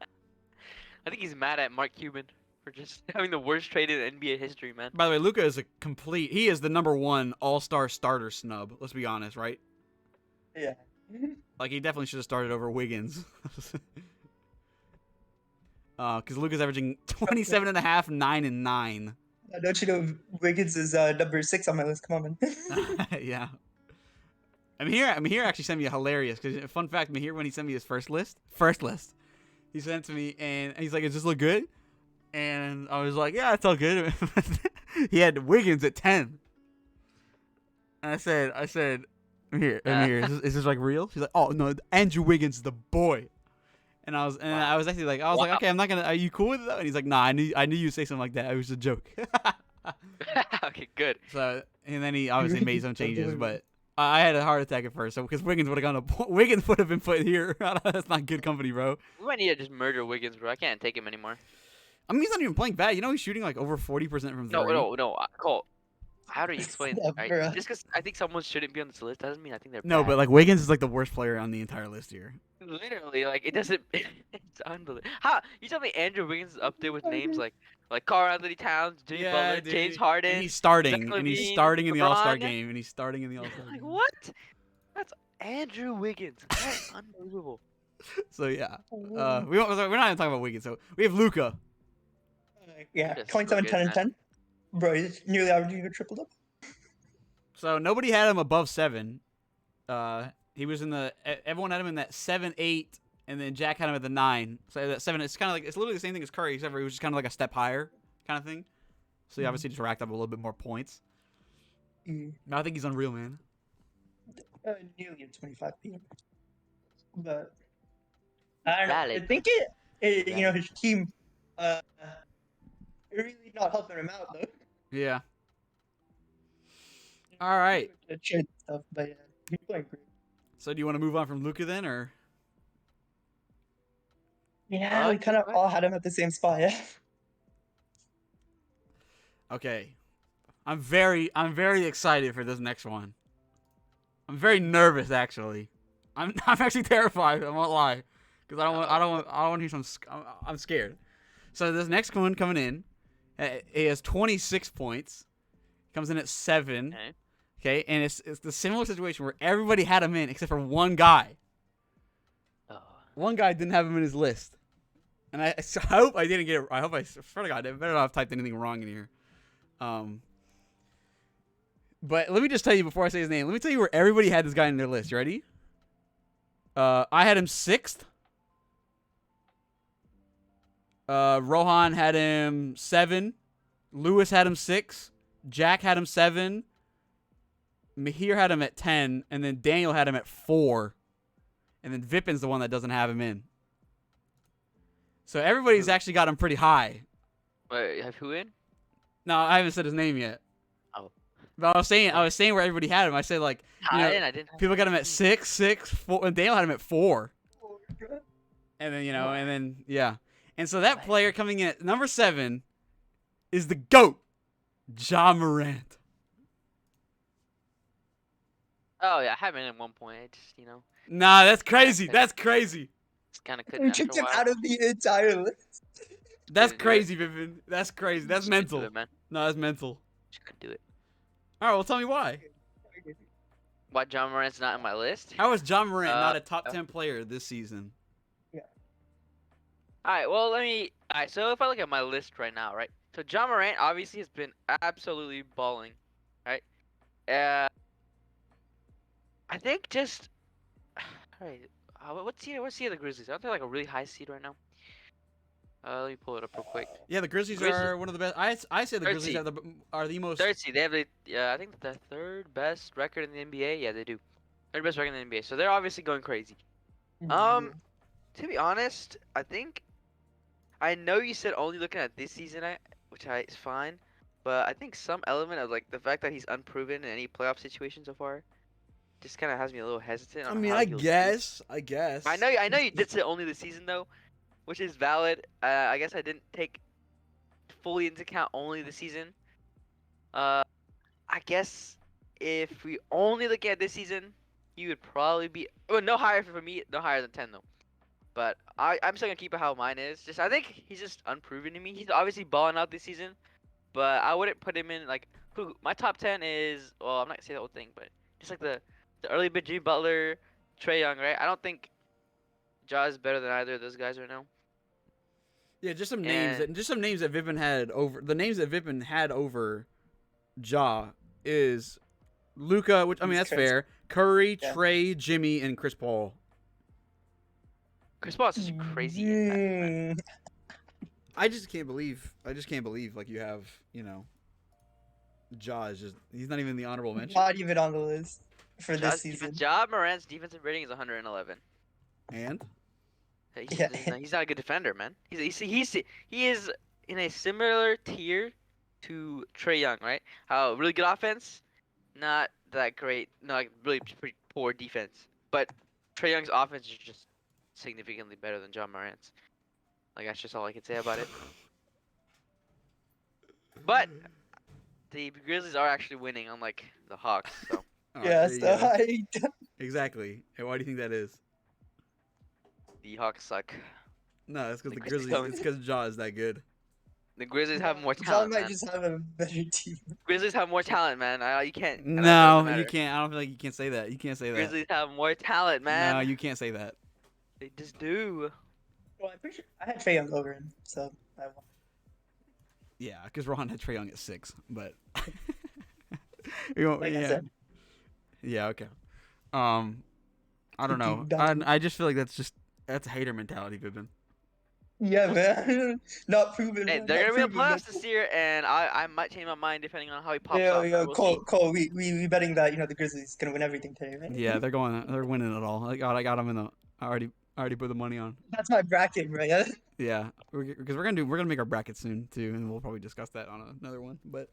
S1: I think he's mad at Mark Cuban for just having the worst trade in NBA history, man.
S2: By the way, Luca is he is the number 1 all-star starter snub. Let's be honest, right?
S3: Yeah.
S2: Like, he definitely should have started over Wiggins. Because Luca's averaging 27.5, 9, and 9.
S3: Don't you know Wiggins is number 6 on my list? Come on, man.
S2: Yeah. Mahir actually sent me a hilarious, because fun fact, Mahir, when he sent me his first list, he sent it to me, and he's like, does this look good? And I was like, yeah, it's all good. He had Wiggins at 10. And I said, Mahir, is this like real? She's like, oh, no, Andrew Wiggins is the boy. And I was actually like, like, okay, I'm not gonna. Are you cool with it? And he's like, nah, I knew you'd say something like that. It was a joke.
S1: Okay, good.
S2: So, and then he obviously made some changes, but I had a heart attack at first. So because Wiggins would have been put here. That's not good company, bro.
S1: We might need to just murder Wiggins, bro. I can't take him anymore.
S2: I mean, he's not even playing bad. You know, he's shooting like over 40% from 3.
S1: No. Cole, how do you explain that?
S3: Yeah,
S1: Right?
S3: bruh.
S1: Just because I think someone shouldn't be on this list doesn't mean I think they're
S2: No,
S1: bad.
S2: but like Wiggins is like the worst player on the entire list here.
S1: Literally, like it doesn't. It's unbelievable. How you tell me Andrew Wiggins is up there with names like Carl Anthony Towns, Jimmy Butler,
S2: dude.
S1: James Harden.
S2: And he's starting,
S1: Zach
S2: and he's
S1: LaVine,
S2: starting in the All-Star
S1: LeBron.
S2: game, and he's starting in the All-Star
S1: Like
S2: game.
S1: what? That's Andrew Wiggins. That's unbelievable.
S2: So yeah, we're not even talking about Wiggins. So we have Luca.
S3: Yeah,
S1: That's so
S3: 27,
S1: good,
S3: 10, and
S1: man.
S3: 10. Bro, he's nearly averaging a triple double.
S2: So nobody had him above 7. He was in everyone had him in that 7, 8, and then Jack had him at the 9. So that 7, it's kind of like it's literally the same thing as Curry, except for he was just kind of like a step higher kind of thing. So he obviously just racked up a little bit more points. No, I think he's unreal, man.
S3: Nearly at 25 p.m. But I don't know. I
S1: Valid.
S3: think his team really not helping him out though.
S2: Yeah. All right.
S3: Trade stuff, but yeah, he's playing great.
S2: So do you want to move on from Luca then, or?
S3: Yeah, we kind of all had him at the same spot. Yeah.
S2: Okay. I'm very excited for this next one. I'm very nervous actually. I'm actually terrified. I won't lie, because I don't want to hear some. I'm scared. So this next one coming in, he has 26 points. Comes in at 7.
S1: Okay.
S2: Okay, and it's the similar situation where everybody had him in except for one guy.
S1: Oh.
S2: One guy didn't have him in his list, and I hope I didn't get it. I hope I swear to God, I better not have typed anything wrong in here. But let me just tell you before I say his name. Let me tell you where everybody had this guy in their list. You ready? I had him 6th. Rohan had him 7. Lewis had him 6. Jack had him 7. Mahir had him at 10, and then Daniel had him at 4, and then Vipin's the one that doesn't have him in. So everybody's actually got him pretty high.
S1: Wait, have who in?
S2: No, I haven't said his name yet.
S1: Oh.
S2: But I was saying where everybody had him. I said like,
S1: I didn't have
S2: people got him at 6, 4, and Daniel had him at 4. And then yeah. And so that player coming in at number 7 is the GOAT, Ja Morant.
S1: Oh yeah, I had him in at one point. I just
S2: Nah, that's crazy. That's crazy.
S1: just kind of couldn't.
S3: You
S1: after a
S3: kicked him
S1: while.
S3: out of the entire list.
S2: That's
S1: Couldn't do it.
S2: crazy, Vipin. That's crazy. That's
S1: Just couldn't do
S2: mental.
S1: it, man.
S2: No, that's mental.
S1: Just couldn't do it.
S2: All right, well, tell me why.
S1: Why John Morant's not in my list?
S2: How is Ja Morant not a
S1: Uh,
S2: top 10 player this season?
S1: All right, well, all right, so if I look at my list right now, right? So John Morant obviously has been absolutely balling, right? I think just, all right, what's he of the Grizzlies? Aren't they like a really high seed right now? Let me pull it up real quick.
S2: Yeah, the Grizzlies
S1: Grizzlies-
S2: are one of the best. I say the
S1: Third
S2: Grizzlies
S1: seed.
S2: are the most.
S1: Third seed. They have I think the third best record in the NBA. Yeah, they do. Third best record in the NBA. So they're obviously going crazy. To be honest, I know you said only looking at this season, which is fine, but I think some element of like the fact that he's unproven in any playoff situation so far, just kind of has me a little hesitant.
S2: I
S1: On
S2: mean,
S1: how
S2: I
S1: he'll do.
S2: guess.
S1: I know you did say only the season though, which is valid. I guess I didn't take fully into account only the season. I guess if we only look at this season, he would probably be no higher for me, no higher than 10 though. But I'm still gonna keep it how mine is. I think he's just unproven to me. He's obviously balling out this season, but I wouldn't put him in like who. My top 10 is I'm not gonna say the whole thing, but just like the early bit Jimmy Butler, Trey Young, right? I don't think Ja is better than either of those guys right now.
S2: Yeah, just some
S1: And-
S2: names that Vipin had over the names that Vipin had over Ja is Luca, which I mean that's
S3: Chris.
S2: fair. Curry,
S3: Yeah.
S2: Trey, Jimmy, and Chris Paul.
S1: Chris Paul is such a crazy. impact, man.
S2: I just can't believe like you have Ja is just he's not even in the honorable mention.
S3: Not even on the list for this season.
S1: Ja Morant's defensive rating is 111.
S2: And
S3: Yeah.
S1: He's not a good defender, man. He is in a similar tier to Trey Young, right? How really good offense, not that great, no, like really pretty poor defense. But Trey Young's offense is just significantly better than John Morant's. Like that's just all I can say about it. But the Grizzlies are actually winning, unlike the Hawks. So
S2: oh,
S3: Yes,
S2: there you go. Exactly. And why do you think that is?
S1: the Hawks suck.
S2: No, it's because
S1: The
S2: the
S1: Grizzlies
S2: Grizzlies. It's because Ja is that good.
S1: The Grizzlies have more
S3: John
S1: talent,
S3: might
S1: man.
S3: just have a better team.
S1: Grizzlies have more talent, man. You can't. that
S2: No,
S1: doesn't matter.
S2: you can't. I don't feel like you can't say that. You can't say that.
S1: Grizzlies have more talent, man.
S2: No, you can't say that.
S1: They just do.
S3: Well, I'm pretty sure I had Trey Young over him, so I won.
S2: Yeah, because Rohan had Trey Young at 6, but
S3: Like I said.
S2: Yeah, okay. I don't know.
S3: Done.
S2: I just feel like that's a hater mentality, Vipin.
S3: Yeah, man. Not proven.
S1: Hey,
S3: man,
S1: they're
S3: not
S1: gonna be in the
S3: proven,
S1: playoffs this year, and I might change my mind depending on how he pops
S3: Yeah,
S1: off.
S3: yeah,
S1: We'll see.
S3: Cole, we betting that the Grizzlies gonna win everything today, right?
S2: Yeah, they're winning it all. I got them in the. I already put the money on.
S3: That's my bracket, bro. Yeah.
S2: Yeah, because we're gonna make our bracket soon too, and we'll probably discuss that on another one. But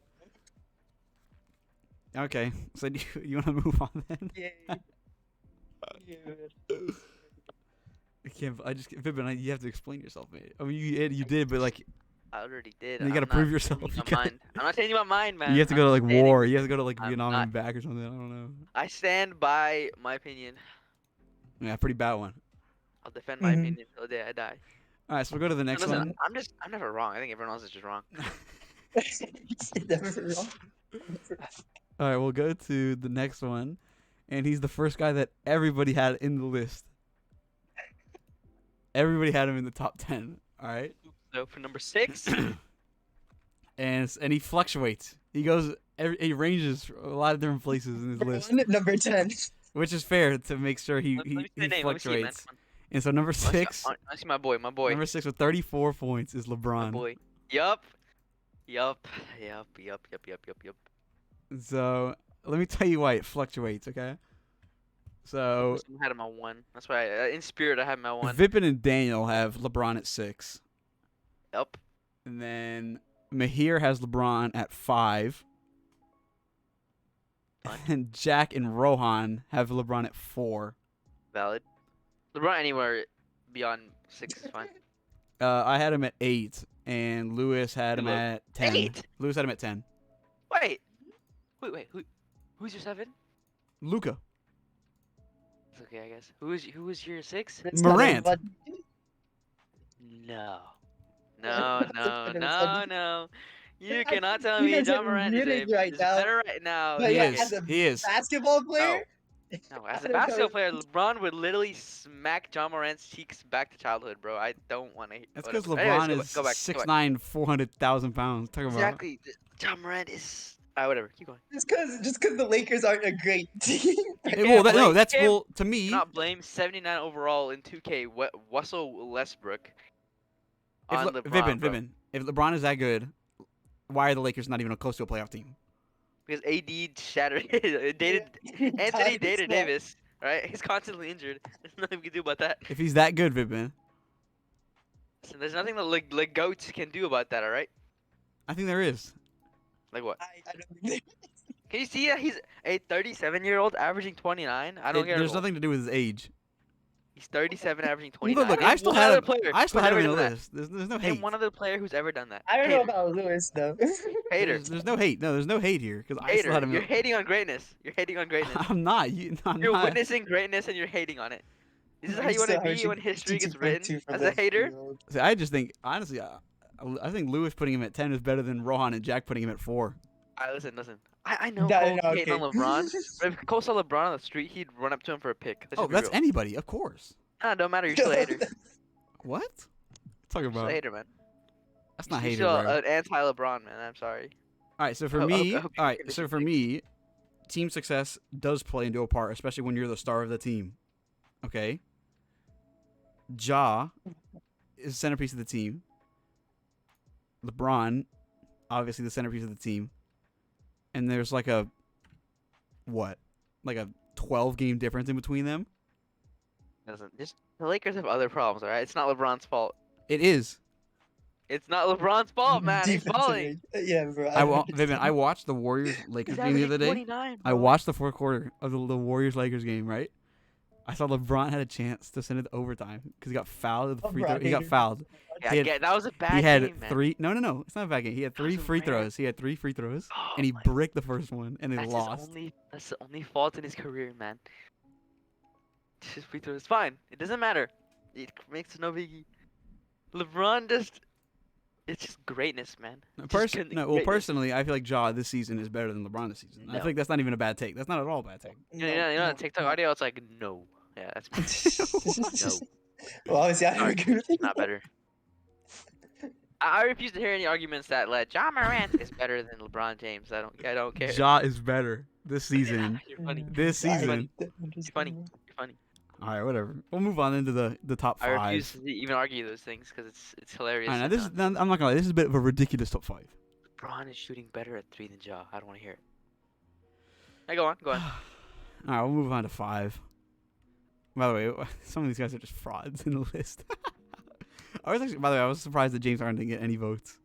S2: okay, so do you want to move on then?
S3: Yeah. Yeah.
S2: I can't. Vipin, you have to explain yourself, mate. I mean, you did, but like
S1: I already did.
S2: you gotta
S1: I'm
S2: prove
S1: not
S2: yourself.
S1: changing
S2: You
S1: my
S2: gotta-
S1: mind. I'm not changing my mind, man.
S2: you have to
S1: I'm
S2: go to like
S1: standing-
S2: war. You have to go to like
S1: I'm
S2: Vietnam
S1: not-
S2: and back or something. I don't know.
S1: I stand by my opinion.
S2: Yeah, pretty bad one.
S1: I'll defend my
S3: Mhm.
S1: opinion till the day I die.
S2: All right, so we'll go to the next
S1: Listen,
S2: one.
S1: I'm never wrong. I think everyone else is just wrong.
S3: Never wrong.
S2: All right, we'll go to the next one, and he's the first guy that everybody had in the list. Everybody had him in the top 10. All right,
S1: So for number 6,
S2: and he fluctuates. He ranges a lot of different places in his list,
S3: Number 10.
S2: which is fair to make sure he
S1: let me see the name. Let me see it, man.
S2: fluctuates.
S1: Come on.
S2: And so number
S1: I
S2: 6,
S1: see my boy. My boy.
S2: number 6 with 34 points is
S1: My
S2: LeBron.
S1: boy. Yup. Yup. Yup.
S2: So let me tell you why it fluctuates. Okay. So
S1: I had him at 1. That's why in spirit I had him at 1.
S2: Vipin and Daniel have LeBron at 6,
S1: Yup.
S2: and then Mahir has LeBron at 5,
S1: Fine.
S2: and Jack and Rohan have LeBron at 4.
S1: Valid. LeBron anywhere beyond 6 is fine.
S2: I had him at 8, and Lewis had him
S1: Look.
S2: at 10.
S1: 8?
S2: Lewis had him at 10.
S1: Wait. Who's your 7?
S2: Luca.
S1: It's okay, I guess. Who was your 6?
S3: That's not
S2: Morant.
S3: a-
S1: No.
S3: That's
S1: No. You
S3: I-
S1: cannot tell
S3: you
S1: me
S3: guys
S1: John
S3: are
S1: Morant
S3: muted right
S1: is
S3: now.
S1: better right now.
S3: But
S2: He
S3: yeah,
S2: is.
S3: as a
S2: He is.
S3: basketball player,
S1: No, as
S3: I
S1: a
S3: don't know.
S1: basketball player, LeBron would literally smack John Morant's cheeks back to childhood, bro. I don't want to.
S2: That's because
S1: Anyways,
S2: LeBron is
S1: go back.
S2: 6'9", 400,000 pounds. Talk about.
S1: Exactly. John Morant is. Whatever. Keep going.
S3: just because the Lakers aren't a great team.
S2: Hey, well,
S1: blame
S2: that's
S1: him.
S2: well to me.
S1: Not blame 79 overall in 2K. Russell Westbrook.
S2: If
S1: On LeBron, bro.
S2: Vipin, if LeBron is that good, why are the Lakers not even close to a playoff team?
S1: Because AD shattered. Anthony Davis. Right? He's constantly injured. There's nothing we can do about that.
S2: If he's that good, Vipin,
S1: So there's nothing that like goats can do about that. All right?
S2: I think there is.
S1: Like what?
S3: I don't think
S1: Can you see that he's a 37-year-old averaging 29? I don't get it.
S2: There's nothing to do with his age.
S1: He's 37 averaging 29.
S2: Look,
S1: Name
S2: I still
S1: one
S2: had
S1: other
S2: him.
S1: player
S2: I still
S1: who's
S2: had him
S1: ever
S2: in the
S1: done that.
S2: list. There's no
S1: Name
S2: hate.
S1: one other player who's ever done that.
S3: I don't know
S1: Hater.
S3: about Lewis though.
S1: Hater.
S2: There's no hate. No, there's no hate here because I still
S1: Hater.
S2: had him.
S1: You're hating on greatness. You're hating on greatness.
S2: I'm not. I'm
S1: You're
S2: not.
S1: witnessing greatness and you're hating on it. This is how you
S3: He's
S1: want to
S3: still
S1: be when history gets
S3: 62.2
S1: written
S3: for
S1: as
S3: the
S1: a hater.
S3: field.
S2: See, I just think honestly, I think Lewis putting him at 10 is better than Rohan and Jack putting him at 4.
S1: Listen. I know
S3: No,
S1: Cole
S3: no,
S1: hating on
S3: okay.
S1: LeBron, but if Cole saw LeBron on the street, he'd run up to him for a pick. Let's
S2: Oh,
S1: just be
S2: that's
S1: real.
S2: anybody, of course.
S1: Nah, don't matter. You're still a hater.
S2: What? Talking
S1: You're still
S2: about?
S1: a hater, man.
S2: That's not
S1: You're
S2: hater,
S1: still
S2: bro.
S1: an anti-LeBron, man. I'm sorry.
S2: All right, so for
S1: I hope-
S2: me,
S1: I hope you
S2: all right,
S1: finish
S2: so
S1: your
S2: for
S1: pick.
S2: me, team success does play into a part, especially when you're the star of the team. Okay. Ja is the centerpiece of the team. LeBron, obviously the centerpiece of the team. And there's like a 12-game difference in between them.
S1: The Lakers have other problems, all right? It's not LeBron's fault.
S2: It is.
S1: It's not LeBron's fault, man. He's balling.
S3: Yeah, bro.
S2: Vivian, I watched the Warriors Lakers
S1: He's
S2: game the
S1: averaging
S2: other day.
S1: 29,
S2: I
S1: bro.
S2: watched the fourth quarter of the Warriors Lakers game, right? I saw LeBron had a chance to send it to overtime because he got fouled at the free throw. He got fouled.
S1: Yeah,
S2: He had-
S1: that was a bad
S2: He had
S1: game, man.
S2: 3. No, it's not a bad game. He had 3
S1: was a
S2: free
S1: rare-
S2: throws. He had 3 free throws,
S1: Oh
S2: and he
S1: my-
S2: bricked the first one, and they
S1: That's
S2: lost.
S1: That's the only fault in his career, man. His free throw is fine. It doesn't matter. It makes no biggie. LeBron it's just greatness, man.
S2: Personally, I feel like Ja this season is better than LeBron this season. I
S1: No.
S2: feel like that's not even a bad take. That's not at all a bad take.
S1: You know, the TikTok audio, it's like, no. Yeah, that's no.
S3: Well, obviously, I don't
S1: Sorry,
S3: agree with
S1: it's not better. I refuse to hear any arguments that John Morant is better than LeBron James. I don't care.
S2: Ja is better this season.
S1: You're funny.
S2: This season.
S1: You're funny. You're funny.
S2: All right, whatever. We'll move on into the top
S1: I
S2: 5.
S1: refuse to even argue those things because it's hilarious.
S2: All right, now
S1: and,
S2: this is, I'm not gonna lie. This is a bit of a ridiculous top 5.
S1: LeBron is shooting better at 3 than Ja. I don't want to hear it. Hey, go on.
S2: All right, we'll move on to 5. By the way, some of these guys are just frauds in the list. By the way, I was surprised that James Harden didn't get any votes.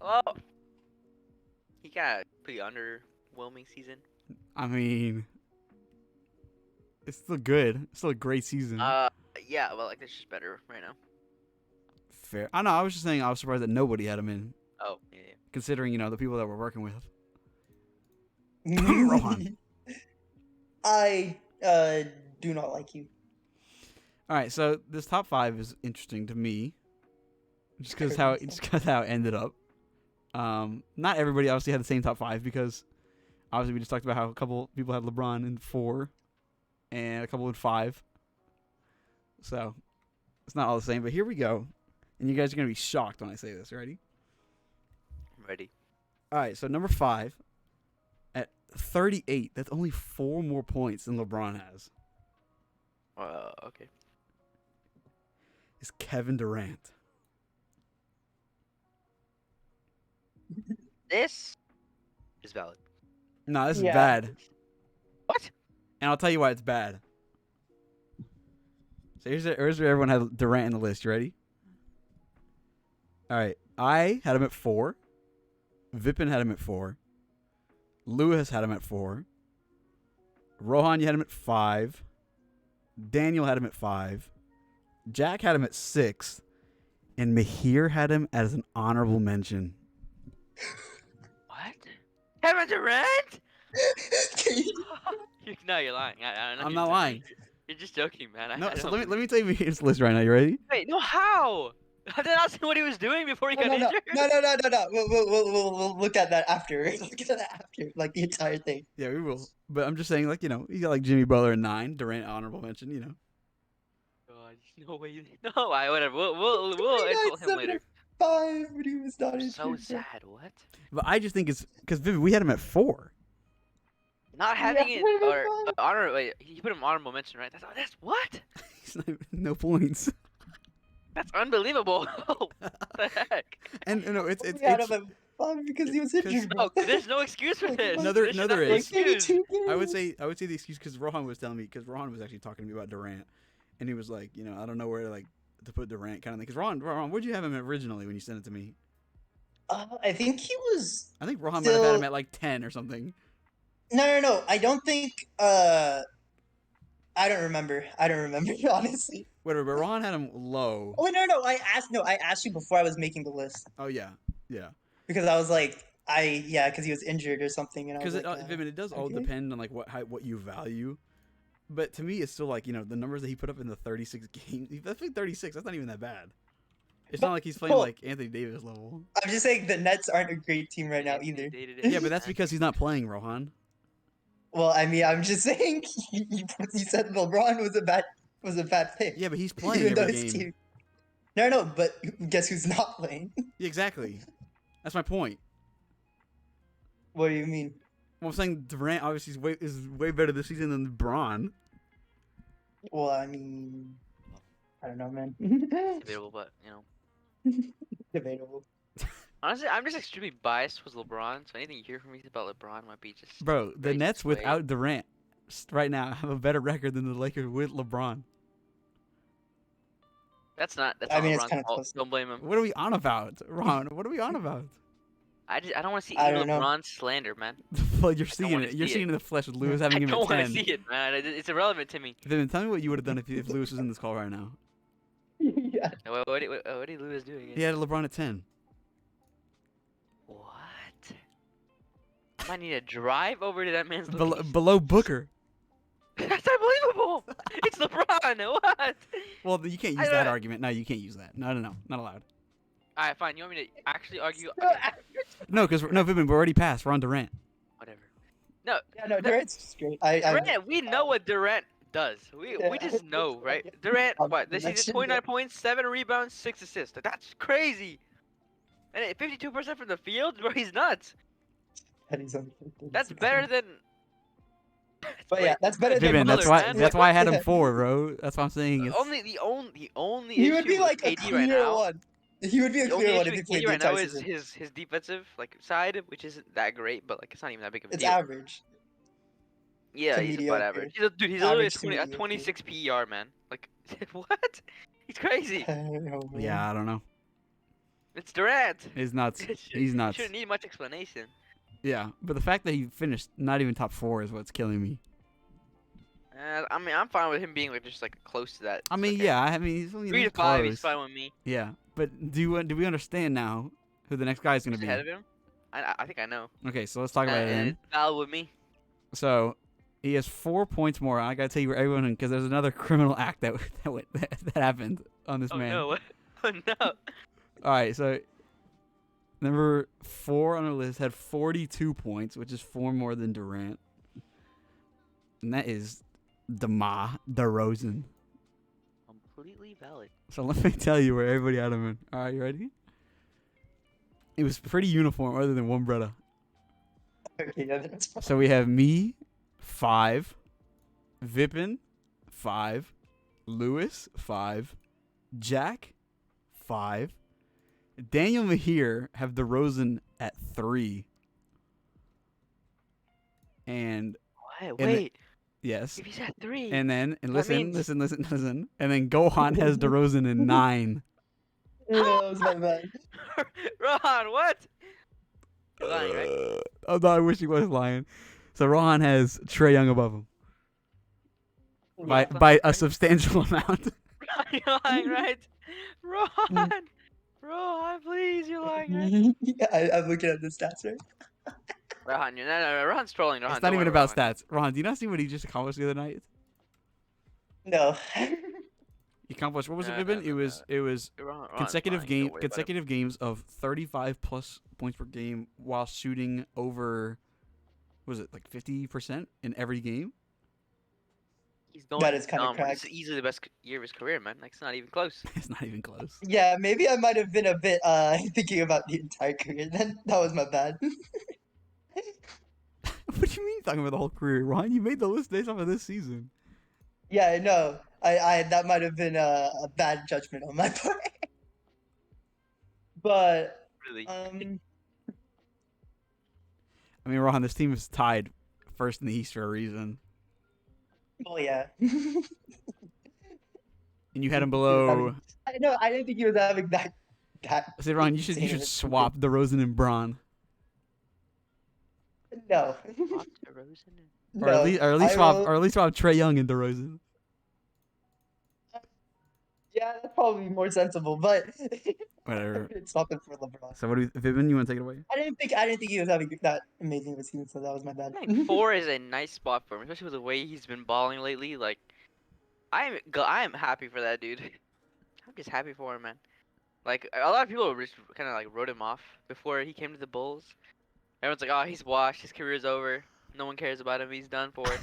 S1: Oh, he got a pretty underwhelming season.
S2: I mean, it's still good. It's still a great season.
S1: Yeah, well, like, it's just better right now.
S2: Fair. I know. I was just saying I was surprised that nobody had him in,
S1: Oh, yeah.
S2: considering the people that we're working with. Rohan.
S3: I do not like you.
S2: All right, so this top 5 is interesting to me, just because how it ended up. Not everybody obviously had the same top 5 because obviously we just talked about how a couple people had LeBron in 4 and a couple in 5. So it's not all the same, but here we go, and you guys are gonna be shocked when I say this. Ready?
S1: I'm ready.
S2: All right, so number 5 at 38. That's only 4 more points than LeBron has.
S1: Okay.
S2: Is Kevin Durant.
S1: This is valid.
S2: No, this is
S3: Yeah.
S2: bad.
S1: What?
S2: And I'll tell you why it's bad. So here's where everyone had Durant in the list. You ready? All right. I had him at 4. Vipin had him at 4. Lewis had him at 4. Rohan, you had him at 5. Daniel had him at 5. Jack had him at 6. And Mahir had him as an honorable mention.
S1: What? Kevin Durant?
S3: Can you-
S1: No, you're lying. I know
S2: I'm
S1: you're
S2: not lying.
S1: You're just joking, man.
S2: No,
S1: I
S2: so
S1: don't
S2: let me tell you Mahir's list right now. You ready?
S1: Wait, no, how? Did I not see what he was doing before he got
S3: no,
S1: injured?
S3: no. We'll look at that after. Look at that after, like the entire thing.
S2: Yeah, we will. But I'm just saying, like, you know, you got like Jimmy Butler at 9, Durant honorable mention, you know.
S1: God, no way. No, whatever. We'll insult him later.
S3: 5 when he was not
S1: I'm
S3: injured.
S1: so
S3: bro.
S1: sad. What?
S2: But I just think it's because we had him at 4.
S1: Not having
S3: Yeah,
S1: it
S3: but
S1: or
S3: fine.
S1: honor. Wait, he put him honorable mention, right? That's what?
S2: He's not, no points.
S1: That's unbelievable. What the heck?
S2: And no, it's
S3: We had him at 5 because he was injured.
S1: No,
S3: bro.
S1: there's no excuse for
S3: Like,
S1: this.
S3: no,
S2: there
S1: This should not
S2: is.
S1: be an
S3: Like, maybe
S1: excuse.
S3: 2 games.
S2: I would say the excuse because Rohan was telling me because Rohan was actually talking to me about Durant, and he was like, you know, I don't know where to put Durant kind of thing. Because Rohan, where'd you have him originally when you sent it to me?
S3: I think he was.
S2: I think Rohan might have had
S3: Still-
S2: him at like 10 or something.
S3: No. I don't think. I don't remember. Honestly.
S2: Whatever, but Rohan had him low.
S3: Oh no. I asked you before I was making the list
S2: Oh yeah.
S3: because I was like, because he was injured or something, and I was
S2: Because
S3: like,
S2: it does all
S3: okay.
S2: depend on like what you value. But to me, it's still like, you know, the numbers that he put up in the 36 games. That's like 36. That's not even that bad. It's not like he's playing
S3: Well-
S2: like Anthony Davis level.
S3: I'm just saying the Nets aren't a great team right now either.
S2: Yeah, but that's because he's not playing, Rohan.
S3: Well, I mean, I'm just saying you said LeBron was a bad pick.
S2: Yeah, but he's playing
S3: even though
S2: every
S3: his
S2: game.
S3: team. No, but guess who's not playing?
S2: Yeah, exactly. That's my point.
S3: What do you mean?
S2: Well, I'm saying Durant obviously is way better this season than LeBron.
S3: Well, I mean, I don't know, man.
S1: Debatable, but you know.
S3: Debatable.
S1: Honestly, I'm just extremely biased with LeBron, so anything you hear from me about LeBron might be just.
S2: Bro, the
S1: very
S2: Nets
S1: swayed.
S2: without Durant right now have a better record than the Lakers with LeBron.
S1: That's not. That's
S3: I
S1: not
S3: mean, it's
S1: LeBron's
S3: kinda
S1: fault.
S3: close.
S1: Don't blame him.
S2: What are we on about, Ron? What are we on about?
S1: I don't want to see
S3: I
S1: any
S3: don't know.
S1: LeBron slander, man.
S2: Well, you're seeing
S1: wanna
S2: it. You're
S1: see
S2: seeing it
S1: it.
S2: in the flesh with Lewis
S1: I
S2: having him
S1: don't
S2: at
S1: want
S2: 10.
S1: to see it, man. It's irrelevant to me.
S2: Vivian, tell me what you would have done if Lewis was in this call right now.
S3: Yeah.
S1: What did Lewis doing?
S2: He had LeBron at 10.
S1: What? I might need to drive over to that man's
S2: Below,
S1: location.
S2: below Booker.
S1: That's unbelievable. It's LeBron. What?
S2: Well, you can't
S1: I
S2: use that
S1: don't-
S2: argument. No, you can't use that. No, not allowed.
S1: All right, fine. You want me to actually argue?
S3: No,
S1: Okay,
S2: No, because Vivian, we're already passed. We're on Durant.
S1: whatever. No,
S3: Yeah, no, Durant's straight. I
S1: Durant. We know what Durant does. We
S3: Yeah.
S1: just know, right? Durant.
S3: I'll
S1: What? This
S3: mention
S1: season, 29
S3: that.
S1: points, 7 rebounds, 6 assists. That's crazy. And 52% from the field, bro. He's nuts. That's better than.
S3: But yeah, that's better than
S2: Vivian,
S1: Butler,
S2: that's why
S1: man.
S2: that's why I had him
S3: Yeah.
S2: 4, bro. That's what I'm saying. It's,
S1: The only
S3: He
S1: issue
S3: would be like a
S1: with KD
S3: clear
S1: right now.
S3: one. He would be a
S1: The only
S3: clear one
S1: issue
S3: if he
S1: with
S3: played
S1: KD
S3: the
S1: right now
S3: entire
S1: is
S3: season.
S1: his defensive side, which isn't that great, but it's not even that big of a
S3: It's
S1: deal.
S3: average.
S1: Yeah,
S3: to
S1: he's about
S3: mediocre.
S1: average. He's literally
S3: Average to
S1: a
S3: mediocre.
S1: 26 PER, man. Like what? He's crazy.
S2: yeah, I don't know.
S1: It's Durant.
S2: He's nuts.
S1: It
S2: He's nuts.
S1: Shouldn't need much explanation.
S2: Yeah, but the fact that he finished not even top 4 is what's killing me.
S1: I mean, I'm fine with him being just close to that.
S2: I
S1: It's
S2: mean,
S1: okay.
S2: yeah, I mean, he's only
S1: 3 to
S2: close.
S1: 5, he's fine with me.
S2: Yeah, but do we understand now who the next guy is going
S1: Who's
S2: to
S1: ahead of
S2: be?
S1: him? I think I know.
S2: Okay, so let's talk about it
S1: And
S2: then.
S1: it's valid with me.
S2: So he has 4 points more. I gotta tell you, everyone, because there's another criminal act that happened on this
S1: Oh
S2: man.
S1: no! Oh no!
S2: All right, so number 4 on our list had 42 points, which is 4 more than Durant, and that is DeMar DeRozan.
S1: Completely valid.
S2: So let me tell you where everybody had him in. All right, you ready? It was pretty uniform, other than one brother.
S3: Okay, yeah, that's fine.
S2: So we have me, 5, Vipin, 5, Lewis, 5, Jack, 5, Daniel Mahir have DeRozan at 3. And
S1: Wait.
S2: yes.
S1: If he's at 3,
S2: And then
S1: that means...
S2: listen. And then Gohan has DeRozan in 9.
S3: Yeah, that was my bad.
S1: Rohan, what? You're lying, right?
S2: I wish he was lying. So Rohan has Trey Young above him by a substantial amount.
S1: You're lying, right? Rohan! Rohan, please, you're lying, right?
S3: Yeah, I'm looking at the stats right.
S1: Rohan, no, Rohan's trolling. Rohan,
S2: It's not
S1: don't
S2: even
S1: worry,
S2: about
S1: Rohan.
S2: stats. Rohan, do you not see what he just accomplished the other night?
S3: No.
S2: He accomplished, what was it,
S1: No,
S2: Vibin?
S1: no,
S2: It was
S1: Rohan's
S2: consecutive
S1: lying, don't worry about it.
S2: consecutive games of 35 plus points per game while shooting over, what was it, like 50% in every game?
S1: He's going
S3: That is kinda
S1: dumb.
S3: cracked.
S1: It's easily the best year of his career, man. Like, it's not even close.
S2: It's not even close.
S3: Yeah, maybe I might have been a bit thinking about the entire career. Then that was my bad.
S2: What do you mean talking about the whole career, Ron? You made the list based off of this season.
S3: Yeah, I know. I that might have been a bad judgment on my part. But
S1: Really.
S2: I mean, Rohan, this team is tied first in the East for a reason.
S3: well, yeah.
S2: And you had him below.
S3: I know. I didn't think he was having that.
S2: I said, Ron, you
S3: insane
S2: should
S3: of a
S2: swap DeRozan and Braun,
S3: season. No.
S1: Swap DeRozan and-
S2: or at least
S3: I will-
S2: swap Trey Young and DeRozan.
S3: Yeah, that's probably more sensible. But
S2: Whatever.
S3: swap it for LeBron.
S2: So what do you, Vibin, you want to take it away?
S3: I didn't think he was having that amazing of a season. So that was my bad.
S1: I think 4 is a nice spot for him, especially with the way he's been balling lately. Like, I am happy for that dude. I'm just happy for him, man. Like, a lot of people just kind of like wrote him off before he came to the Bulls. Everyone's like, oh, he's washed. His career's over. No one cares about him. He's done for. And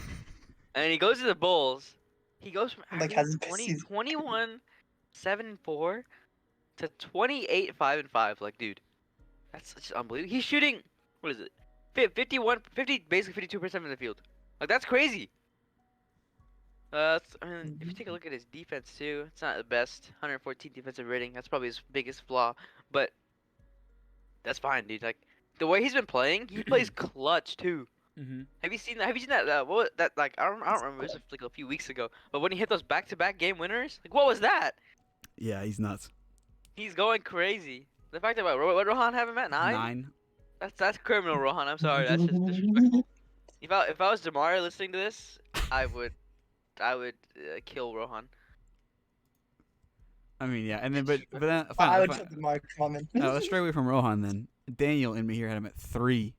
S1: then he goes to the Bulls. He goes from
S3: Like,
S1: averaging
S3: has his best season.
S1: 21, 7-4 to 28, 5-5. Like, dude, that's just unbelievable. He's shooting, what is it? 50, basically 52% from the field. Like, that's crazy. I mean, if you take a look at his defense too, it's not the best. 114 defensive rating. That's probably his biggest flaw, but that's fine, dude. Like the way he's been playing, he plays clutch too.
S2: Mm-hmm.
S1: Have you seen that? Have you seen that? What was that like? I don't remember. It was like a few weeks ago. But when he hit those back-to-back game winners, like what was that?
S2: Yeah, he's nuts.
S1: He's going crazy. The fact that what Rohan have him at 9? That's criminal, Rohan. I'm sorry. That's just disrespectful. If I was Demar listening to this, I would kill Rohan.
S2: I mean, yeah, and then but then
S3: I would
S2: fine.
S3: put the mark comment.
S2: Let's stray away from Rohan then. Daniel and me here had him at 3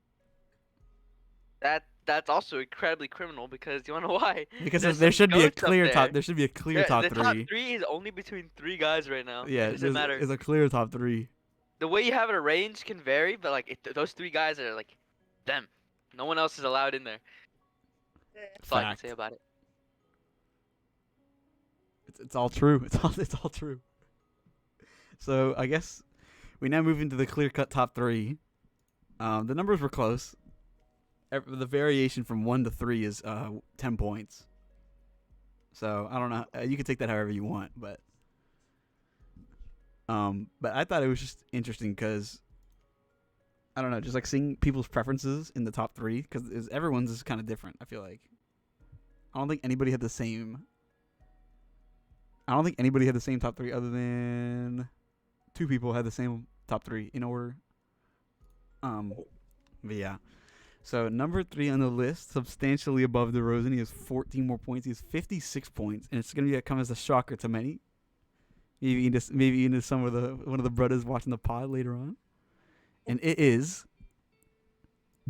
S1: That's also incredibly criminal because you wanna know why?
S2: because
S1: There's
S2: there
S1: some
S2: should be a
S1: goats up
S2: clear
S1: there.
S2: top. There should be a clear top
S1: The
S2: 3.
S1: top 3 is only between 3 guys right now.
S2: Yeah,
S1: It doesn't matter.
S2: It's a clear top 3.
S1: The way you have it arranged can vary, but like those 3 guys are like them. No one else is allowed in there. That's all I can
S2: Fact.
S1: say about it.
S2: It's all true. It's all true. So I guess we now move into the clear cut top 3. The numbers were close. The variation from 1 to 3 is 10 points. So I don't know. You can take that however you want, but I thought it was just interesting because I don't know, just like seeing people's preferences in the top 3 because everyone's is kind of different. I feel like I don't think anybody had the same top 3 other than 2 people had the same top 3 in order. But yeah. So number 3 on the list, substantially above DeRozan. He has 14 more points. He has 56 points, and it's gonna come as a shocker to many. Maybe into some of one of the brothers watching the pod later on. And it is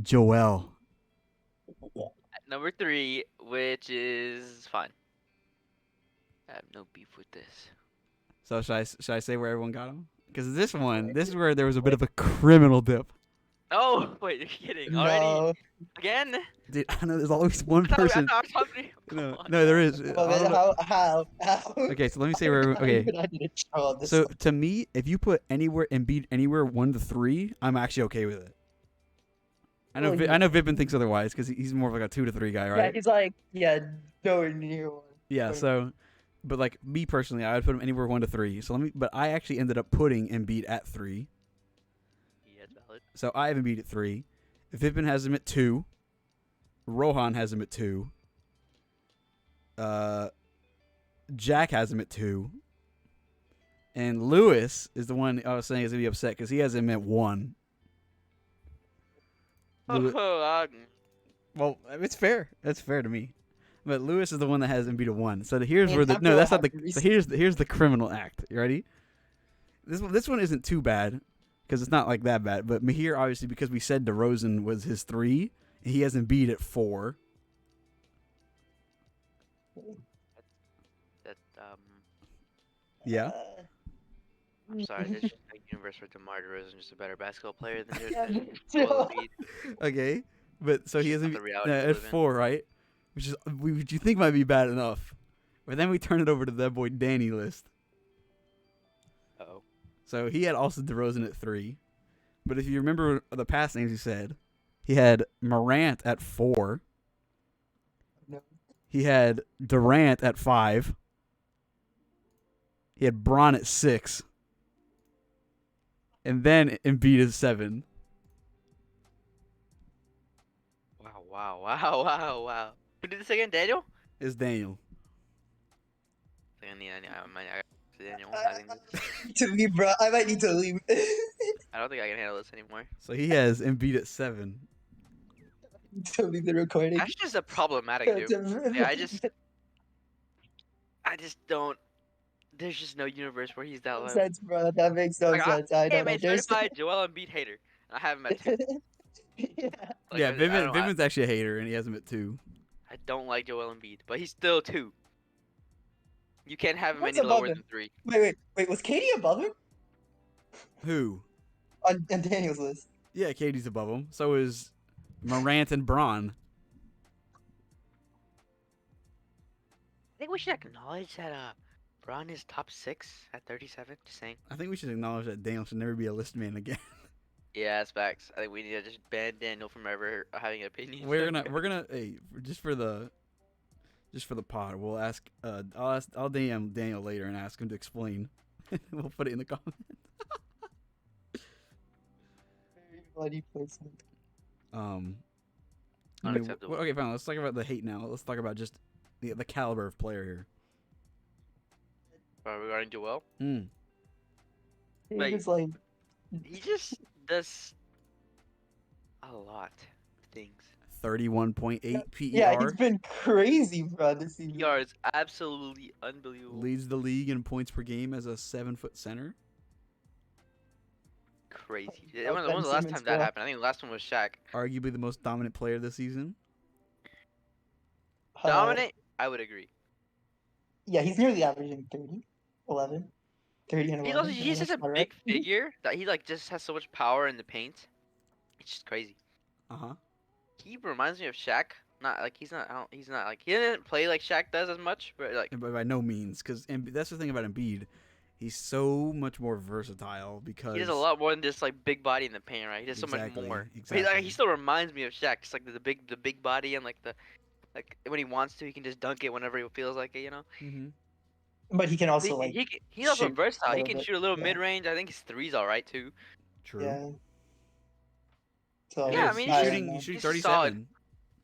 S2: Joel.
S1: At number 3, which is fine. I have no beef with this.
S2: So should I say where everyone got him? Because this is where there was a bit of a criminal dip.
S1: Oh wait, you're kidding already?
S3: No.
S1: Again?
S2: Dude, I know there's always one
S1: I
S2: person.
S1: thought top 3. Come
S2: No,
S1: on.
S2: there is.
S3: Well, then how?
S2: Okay, so let me say where. Okay,
S3: I need a show on this
S2: so
S3: one.
S2: to me, if you put Embiid anywhere 1 to 3, I'm actually okay with it. I know
S3: Well,
S2: I know Vipin thinks otherwise because he's more of like a 2 to 3 guy,
S3: Yeah,
S2: right?
S3: he's like, nowhere near one.
S2: Yeah. So, but like me personally, I would put him anywhere 1 to 3. So but I actually ended up putting Embiid at 3 So I have Embiid at 3. Vipin has him at 2. Rohan has him at 2. Jack has him at 2. And Lewis is the one I was saying is going to be upset because he has him at 1. Well, it's fair. That's fair to me. But Lewis is the one that has Embiid at 1. So here's where the no, that's not the. So here's the criminal act. You ready? This one isn't too bad because it's not like that bad. But Mahir, obviously, because we said DeRozan was his 3, and he has Embiid at 4.
S1: That
S2: Yeah.
S1: I'm sorry. There's just a universe where DeMar DeRozan just a better basketball player than Joel Embiid.
S2: Okay, but so he has
S1: Not
S2: Embiid
S1: the reality we
S2: at
S1: live in.
S2: 4, right? Which you think might be bad enough, but then we turn it over to that boy Danny list.
S1: Uh-oh.
S2: So he had also DeRozan at 3, but if you remember the past names he said, he had Morant at 4.
S3: No.
S2: He had Durant at 5. He had Bron at 6. And then Embiid is 7.
S1: Wow. Who did this again? Daniel?
S2: Is Daniel.
S1: I got Daniel. I think
S3: To me, bro, I might need to leave.
S1: I don't think I can handle this anymore.
S2: So he has Embiid at 7.
S3: To leave the recording.
S1: That's just a problematic dude. Yeah, I just don't. There's just no universe where he's that
S3: No
S1: low.
S3: sense, bro. That makes no sense. I
S1: am
S3: don't
S1: a
S3: understand.
S1: certified Joel Embiid hater, and I have him at 2.
S3: Yeah.
S1: Like,
S2: Yeah,
S1: I don't know,
S2: Vivian's actually a hater, and he has him at 2.
S1: I don't like Joel Embiid, but he's still 2. You can't have him
S3: What's
S1: any lower
S3: above him?
S1: than 3.
S3: Wait. Was Katie above him
S2: Who?
S3: on Daniel's list?
S2: Yeah, Katie's above him. So is Morant and Bron.
S1: I think we should acknowledge that Bron is top 6 at 37. Just saying.
S2: I think we should acknowledge that Daniel should never be a list man again.
S1: Yeah, that's facts. I think we need to just ban Daniel from ever having an opinion.
S2: we're gonna hey, just for the pod, we'll ask I'll DM Daniel later and ask him to explain. We'll put it in the comments.
S3: Very bloody placement.
S2: I mean,
S1: Unacceptable.
S2: okay, fine. Let's talk about the hate now. Let's talk about just the caliber of player here.
S1: Regarding Joel,
S2: Mm.
S3: He
S1: Wait.
S3: was like,
S1: he just does a lot of things.
S2: 31.8 PER.
S3: yeah, he's been crazy, bro, this season.
S1: PR is absolutely unbelievable.
S2: Leads the league in points per game as a 7-foot center.
S1: Crazy.
S3: Oh,
S1: When
S3: Ben
S1: was the last
S3: Simmons,
S1: time that
S3: bro.
S1: happened? I think the last one was Shaq.
S2: Arguably the most dominant player this season.
S1: Dominant? I would agree.
S3: Yeah, he's nearly averaging 30, 11. 30 and 11.
S1: He's also he's
S3: that's
S1: such a
S3: about
S1: big
S3: right.
S1: figure that he like just has so much power in the paint. It's just crazy.
S2: Uh-huh.
S1: He reminds me of Shaq. Not like he's not like he didn't play like Shaq does as much, but like
S2: But by no means, because that's the thing about Embiid. He's so much more versatile because
S1: he does a lot more than just like big body in the paint, right? He does so
S2: Exactly,
S1: much more. But
S2: exactly.
S1: he still reminds me of Shaq, just like the big body and like when he wants to, he can just dunk it whenever he feels like it, you know.
S2: Mm-hmm.
S3: But he can also, like,
S1: He's also
S3: shoot
S1: versatile.
S3: a
S1: He
S3: little
S1: can
S3: bit,
S1: shoot a little
S3: yeah.
S1: mid range. I think his three's all right too.
S2: True.
S3: yeah. So
S1: Yeah, I
S3: it's
S1: mean,
S3: not-
S2: he's shooting
S1: he's
S2: 37.
S1: solid.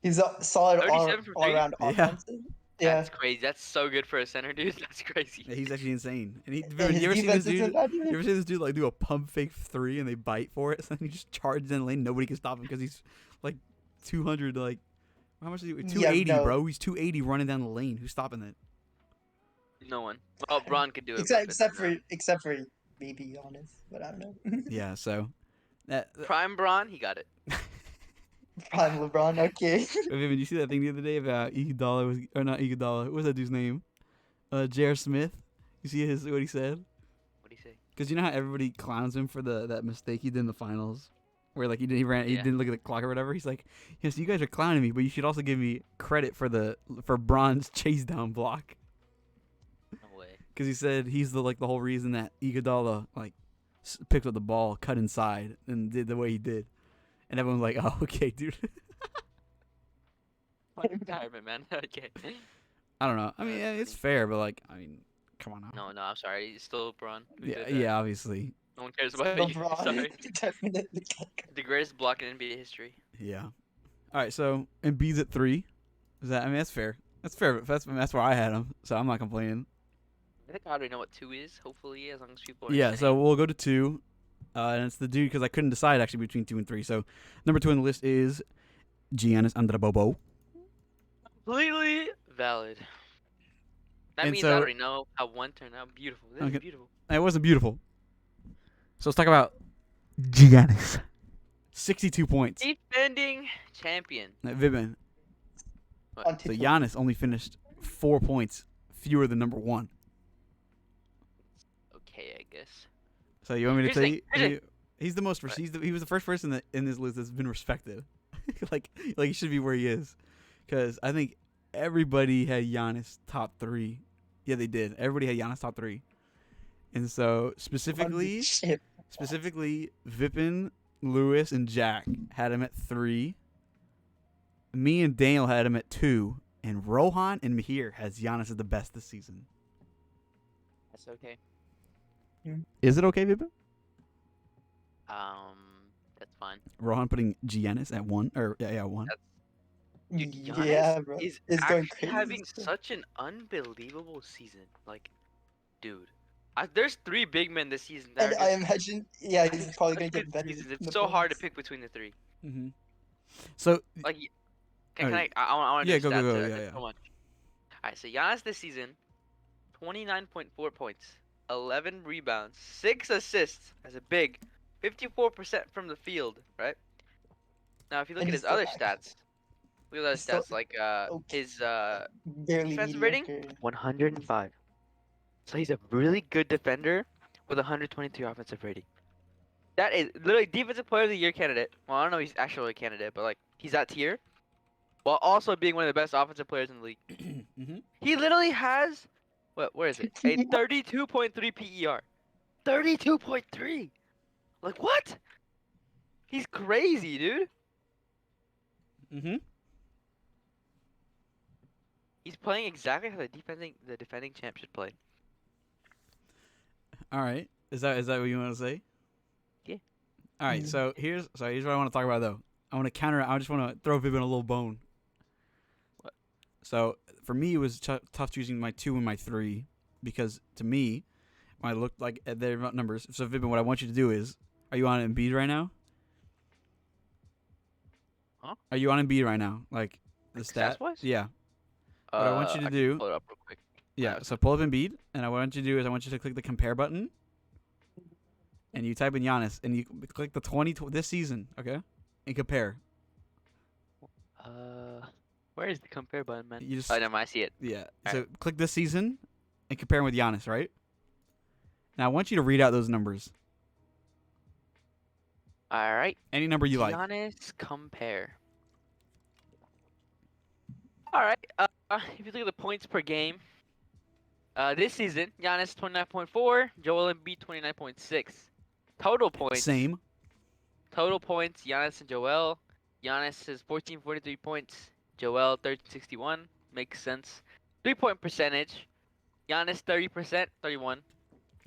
S3: He's a solid
S1: 37 from
S3: all
S1: three?
S3: around
S2: Yeah.
S3: offensive. Yeah.
S1: That's crazy. That's so good for a center, dude. That's crazy.
S2: Yeah, he's actually insane. And
S3: And his
S2: you ever see
S3: defense
S2: this dude?
S3: isn't bad
S2: You
S3: either.
S2: ever see this dude like do a pump fake 3 and they bite for it? So then he just charges in the lane. Nobody can stop him because he's like 200. Like how much is he? 280,
S3: no.
S2: bro. He's 280 running down the lane. Who's stopping that?
S1: No one. Well, Bron could do it.
S3: Except for me, be honest, but I don't know.
S2: Yeah. So that.
S1: Prime Bron, he got it.
S3: Prime LeBron, okay.
S2: Vivian, you see that thing the other day about Iguodala was or not Iguodala? What was that dude's name? J.R. Smith. You see what he said?
S1: What do you say?
S2: Because you know how everybody clowns him for that mistake he did in the finals, where like he didn't look at the clock or whatever. He's like, yes, you guys are clowning me, but you should also give me credit for Bron's chase down block.
S1: No way.
S2: Because he said he's the whole reason that Iguodala like picked up the ball, cut inside, and did the way he did, and everyone's like, oh, okay, dude.
S1: Retirement, man. Okay.
S2: I don't know. I mean, yeah, it's fair, but like, I mean, come on now.
S1: No, I'm sorry. He's still Bron.
S2: Yeah, obviously.
S1: No one cares about you.
S3: LeBron.
S1: Sorry.
S3: Definitely.
S1: The greatest block in NBA history.
S2: Yeah. All right, so Embiid's at 3. Is that? I mean, that's fair. That's fair. That's where I had him, so I'm not complaining.
S1: I think I already know what 2 is. Hopefully, as long as people are
S2: Yeah, so
S1: saying.
S2: we'll go to 2, and it's the dude because I couldn't decide actually between 2 and 3. So number 2 on the list is Giannis Antetokounmpo.
S1: Completely valid. That
S2: And
S1: means I
S2: so-
S1: already know how 1 turned out. Beautiful. This
S2: Okay.
S1: is beautiful.
S2: It wasn't beautiful. So let's talk about Giannis. 62 points.
S1: Defending champion.
S2: Vibin.
S1: What?
S2: So Giannis only finished 4 points fewer than number 1.
S1: Okay, I guess.
S2: So you want me to
S1: Here's
S2: tell
S1: the
S2: you?
S1: thing, here's
S2: He's the most.
S1: Right.
S2: He was the first person in this list that's been respected. like he should be where he is, because I think everybody had Giannis top 3. Yeah, they did. Everybody had Giannis top 3, and so specifically Vipin, Lewis, and Jack had him at 3. Me and Daniel had him at 2, and Rohan and Mahir has Giannis as the best this season.
S1: That's okay.
S2: Is it okay, Vipin?
S1: That's fine.
S2: Rohan putting Giannis at 1, or yeah, 1.
S1: Dude, Giannis
S3: Yeah, bro.
S1: is
S3: It's going
S1: actually
S3: crazy.
S1: having such an unbelievable season. Like, dude, there's 3 big men this season. That
S3: And
S1: are
S3: I
S1: just
S3: imagine, yeah,
S1: having
S3: he's probably
S1: such
S3: gonna get
S1: good
S3: better.
S1: seasons.
S3: in
S1: It's
S3: the
S1: so hard to
S3: playoffs.
S1: pick between the 3.
S2: Mm-hmm. So
S1: Like, can
S2: Alright.
S1: I want to
S2: Yeah,
S1: do
S2: go,
S1: stats.
S2: go, go,
S1: There's
S2: yeah.
S1: so much. All right, so Giannis this season, 29.4 points, 11 rebounds, 6 assists as a big, 54% from the field. Right now, if you look
S3: And
S1: at
S3: he's
S1: his
S3: still
S1: other
S3: back.
S1: stats, look at other
S3: He's still
S1: stats like
S3: okay.
S1: his
S3: Barely
S1: defensive rating,
S3: mediocre.
S1: 105. So he's a really good defender with 122 offensive rating. That is literally defensive player of the year candidate. Well, I don't know if he's actually a candidate, but like he's that tier, while also being one of the best offensive players in the league.
S2: mm-hmm.
S1: He literally has where is it? A 32.3 PER. 32.3. Like what? He's crazy, dude.
S2: Mm-hmm.
S1: He's playing exactly how the defending champ should play.
S2: All right. Is that what you want to say?
S1: Yeah.
S2: All right. So here's what I want to talk about though. I want to counter. I just want to throw Vivin a little bone.
S1: What?
S2: So for me, it was tough choosing my 2 and my 3 because to me, when I looked like at their numbers. So Vivin, what I want you to do is, are you on Embiid right now?
S1: Huh?
S2: Are you on Embiid right now? Like the stat?
S1: Stats-wise?
S2: Yeah. What I want you to
S1: I can
S2: do.
S1: pull it up real quick.
S2: Yeah,
S1: was
S2: so pull up Embiid, and what I want you to do is I want you to click the compare button, and you type in Giannis, and you click the this season, okay, and compare.
S1: Where is the compare button, man?
S2: You just
S1: Oh, no, I see it.
S2: yeah.
S1: All
S2: So click this season, and compare him with Giannis, right? Now I want you to read out those numbers,
S1: All right.
S2: any number you like.
S1: Giannis compare. All right. If you look at the points per game, this season, Giannis 29.4, Joel Embiid 29.6. Total points.
S2: Same.
S1: Total points, Giannis and Joel. Giannis has 1443 points. Joel 1361. Makes sense. 3-point percentage. Giannis 30%, 31.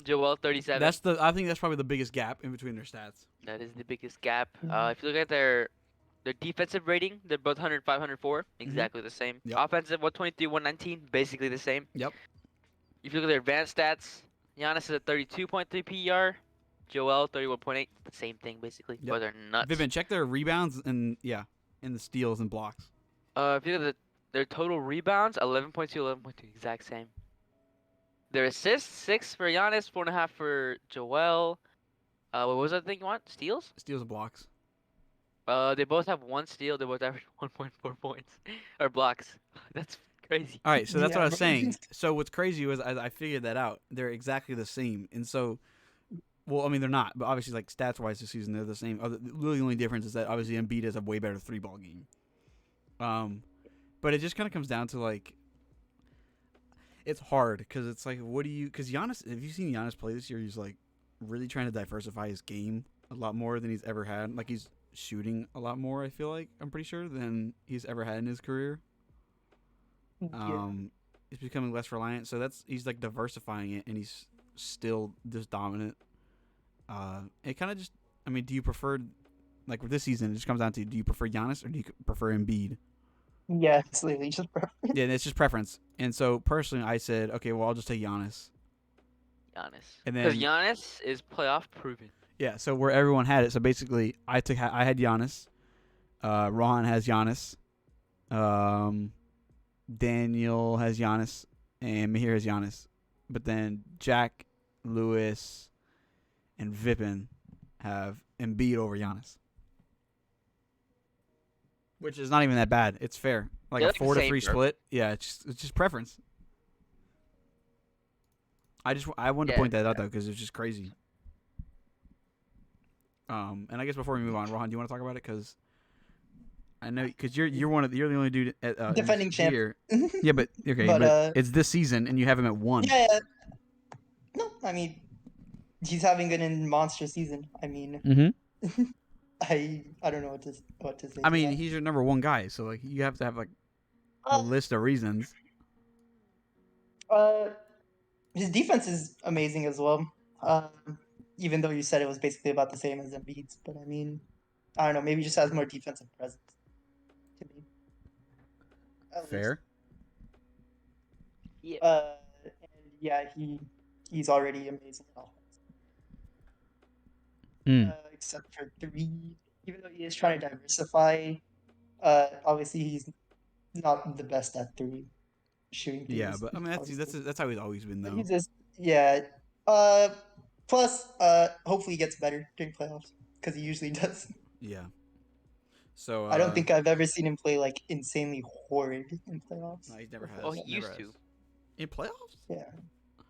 S1: Joel 37.
S2: I think that's probably the biggest gap in between their stats.
S1: That is the biggest gap. If you look at their defensive rating, they're both 105, 104. Exactly the same.
S2: Yep.
S1: Offensive, 123, 119. Basically the same.
S2: Yep.
S1: If you look at their advanced stats, Giannis is at 32.3 PER. Joel 31.8. The same thing basically.
S2: Yep.
S1: But they're nuts.
S2: Vivin, check their rebounds and and the steals and blocks.
S1: If you look at their total rebounds, 11.2, 11.2. Exact same. Their assists, 6 for Giannis, 4.5 for Joel. What was that thing you want? Steals?
S2: Steals and blocks.
S1: They both have 1 steal. They both average 1.4 points. Or blocks. That's crazy.
S2: All right, so that's what I was
S3: bro.
S2: saying. So what's crazy was I figured that out. They're exactly the same, and so, well, I mean they're not, but obviously like stats wise this season they're the same. Really, the only difference is that obviously Embiid has a way better 3-ball game. But it just kind of comes down to like, it's hard because it's like, because Giannis, have you seen Giannis play this year? He's like really trying to diversify his game a lot more than he's ever had. Like he's shooting a lot more. I feel like I'm pretty sure than he's ever had in his career. He's becoming less reliant, so he's like diversifying it, and he's still this dominant. It kind of just, I mean, do you prefer, like with this season, it just comes down to, do you prefer Giannis or do you prefer Embiid?
S3: Yeah, it's literally just
S2: Yeah, it's just preference. And so personally, I said, okay, well, I'll just take Giannis.
S1: Giannis.
S2: And
S1: Because
S2: then
S1: Giannis is playoff proven.
S2: yeah, so where everyone had it, so basically, I had Giannis. Rohan has Giannis. Daniel has Giannis, and Mahir has Giannis. But then Jack, Lewis, and Vipin have Embiid over Giannis, which is not even that bad. It's fair, like
S1: They're
S2: a
S1: like the
S2: 4-3
S1: same, bro.
S2: split. Yeah, it's just preference. I wanted to
S1: Yeah.
S2: point that out though because it's just crazy. And I guess before we move on, Rohan, do you want to talk about it? Because I know because you're you're the only dude at
S3: defending champ.
S2: here. Yeah, but okay,
S3: But,
S2: but it's this season and you have him at 1.
S3: Yeah, no, I mean, he's having an monster season. I mean,
S2: Mm-hmm.
S3: I don't know what to say.
S2: I
S3: to
S2: mean,
S3: that.
S2: he's your number 1 guy, so like you have to have like a
S3: Uh,
S2: list of reasons.
S3: uh, his defense is amazing as well. Even though you said it was basically about the same as Embiid's, but I mean, I don't know. Maybe he just has more defensive presence to me, at least.
S2: Fair.
S1: Yeah.
S3: And yeah, he's already amazing in offense.
S2: Mm.
S3: Except for three, even though he is trying to diversify, obviously he's not the best at three shooting threes.
S2: Yeah, but I mean that's how he's always been though.
S3: He's just yeah. Plus, hopefully he gets better during playoffs because he usually does.
S2: Yeah. So
S3: I don't think I've ever seen him play like insanely horrid in playoffs.
S2: no, he never has.
S1: Well, he
S2: Never
S1: used
S2: has.
S1: to.
S2: In playoffs?
S3: Yeah.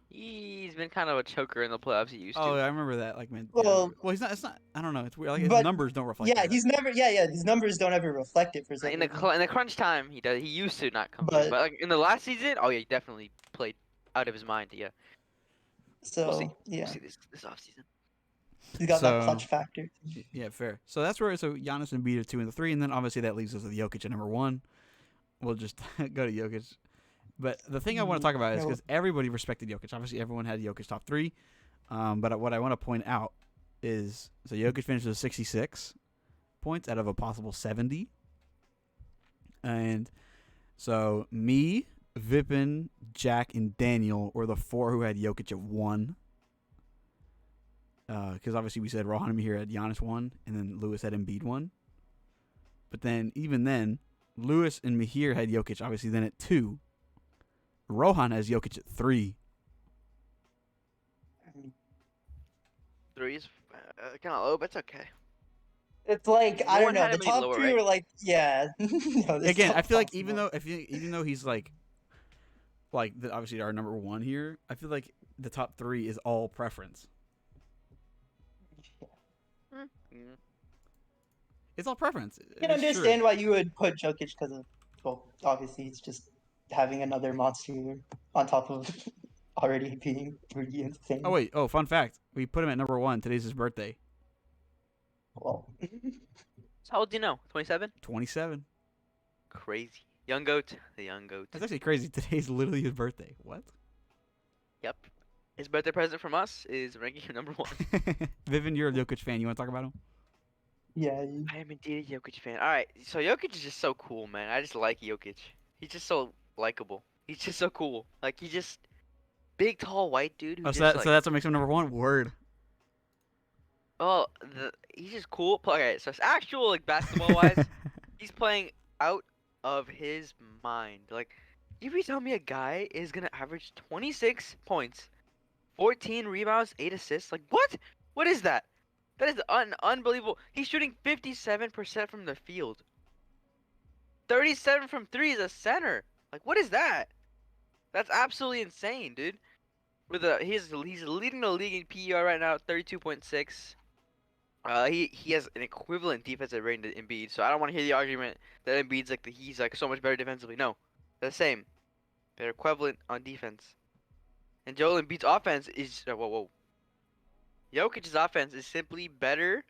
S1: He's been kind of a choker in the playoffs. He used
S2: Oh,
S1: to.
S2: I remember that. Like, man.
S3: Well,
S2: Yeah. Well, he's not. It's not. I don't know. It's weird. Like his
S3: but
S2: numbers don't reflect
S3: yeah,
S2: that.
S3: he's never. Yeah. His numbers don't ever reflect it for some
S1: In the
S3: reason.
S1: in the crunch time, he does. He used to not come through,
S3: But
S1: but like in the last season, oh yeah, he definitely played out of his mind. Yeah, we'll see.
S3: so yeah,
S1: We'll see this off season.
S3: he's got that
S2: So
S3: clutch factor.
S2: yeah, fair. So that's where Giannis and Embiid are 2 and 3, and then obviously that leaves us with Jokic at number 1. We'll just go to Jokic. But the thing I want to talk about is
S3: No.
S2: because everybody respected Jokic. Obviously, everyone had Jokic top 3. But what I want to point out is so Jokic finished with 66 points out of a possible 70. And so me, Vipin, Jack, and Daniel were the 4 who had Jokic at 1. Because obviously we said Rohan here had Giannis 1, and then Lewis had Embiid 1. But then, even then, Lewis and Mahir had Jokic obviously then at 2. Rohan has Jokic at 3.
S1: 3 is kind of low, but it's okay.
S3: It's like
S1: No
S3: I don't
S1: one
S3: know.
S1: had
S3: The
S1: him any
S3: top
S1: lower,
S3: 3
S1: right?
S3: were like yeah. No, this
S2: Again, I feel like
S3: possible.
S2: even though he's like obviously our number 1 here, I feel like the top 3 is all preference.
S1: Mm.
S2: It's all preference.
S3: I can understand why you would put Jokic because of well, obviously he's just having another monster on top of already being pretty insane.
S2: Oh wait, fun fact. We put him at number 1. Today's his birthday.
S3: Well,
S1: So how old do you know? 27.
S2: 27.
S1: Crazy. Young goat. The young goat.
S2: That's actually crazy. Today's literally his birthday. What?
S1: Yep. His birthday present from us is ranking him number 1.
S2: Vivian, you're a Jokic fan. You want to talk about him?
S3: yeah,
S1: I am indeed a Jokic fan. All right, so Jokic is just so cool, man. I just like Jokic. He's just so likable. He's just so cool. Like he just big, tall, white dude who
S2: Oh,
S1: just like
S2: so that's what makes him number 1. Word.
S1: oh, he's just cool. Okay, so it's actual like basketball wise, he's playing out of his mind. Like, if you tell me a guy is gonna average 26 points, 14 rebounds, 8 assists, like what? What is that? That is unbelievable. He's shooting 57% from the field. 37 from 3 as a center. Like, what is that? That's absolutely insane, dude. He's leading the league in PER right now, 32.6. He has an equivalent defensive rating to Embiid, so I don't want to hear the argument that Embiid's like he's like so much better defensively. No, they're the same. They're equivalent on defense. And Joel Embiid's offense is whoa. Jokic's offense is simply better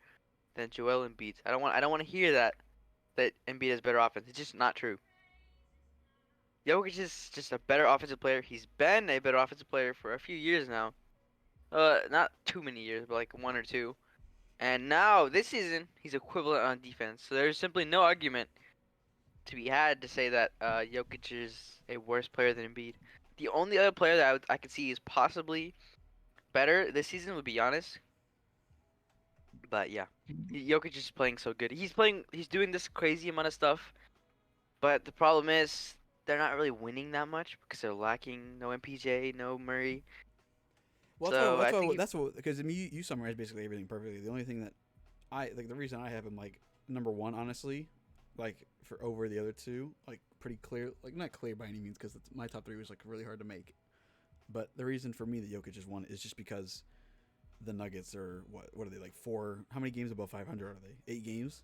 S1: than Joel Embiid's. I don't want to hear that Embiid has better offense. It's just not true. Jokic is just a better offensive player. He's been a better offensive player for a few years now. Not too many years, but like 1 or 2. And now this season, he's equivalent on defense. So there's simply no argument to be had to say that Jokic is a worse player than Embiid. The only other player that I could see is possibly better this season would be Giannis. But yeah, Jokic is playing so good. He's doing this crazy amount of stuff. But the problem is they're not really winning that much because they're lacking no MPJ, no Murray.
S2: Well,
S1: So I think
S2: that's what because I mean you summarized basically everything perfectly. The only thing that I like the reason I have him like number one, honestly, like for over the other two, like pretty clear, like not clear by any means because my top three was like really hard to make. But the reason for me that Jokic is one is just because the Nuggets are what are they like 4? How many games above 500 are they? 8 games.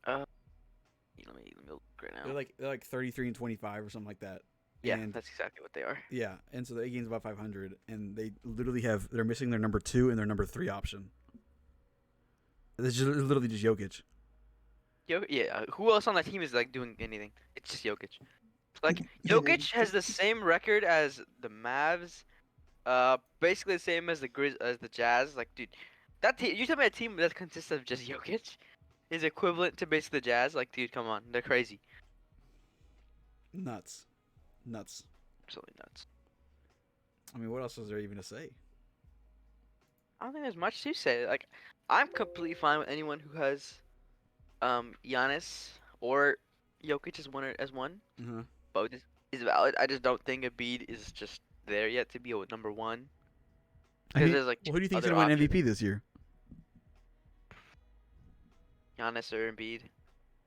S1: let me look right now.
S2: They're like 33 and 25 or something like that.
S1: Yeah,
S2: And
S1: that's exactly what they are.
S2: yeah, and so the 8 games above 500, and they literally they're missing their number 2 and their number 3 option. It's just literally just Jokic.
S1: Yeah, who else on that team is like doing anything? It's just Jokic. Like Jokic has the same record as the Mavs, basically the same as the Jazz. Like, dude, that team. You tell me a team that consists of just Jokic is equivalent to basically the Jazz. Like, dude, come on, they're crazy.
S2: Nuts.
S1: Absolutely nuts.
S2: I mean, what else is there even to say?
S1: I don't think there's much to say. Like, I'm completely fine with anyone who has, Giannis or Jokic as one.
S2: Uh-huh.
S1: Both is valid. I just don't think Embiid is just there yet to be a number one. Because there's like
S2: who do you think's
S1: other
S2: gonna win
S1: options.
S2: MVP this year?
S1: Giannis or Embiid.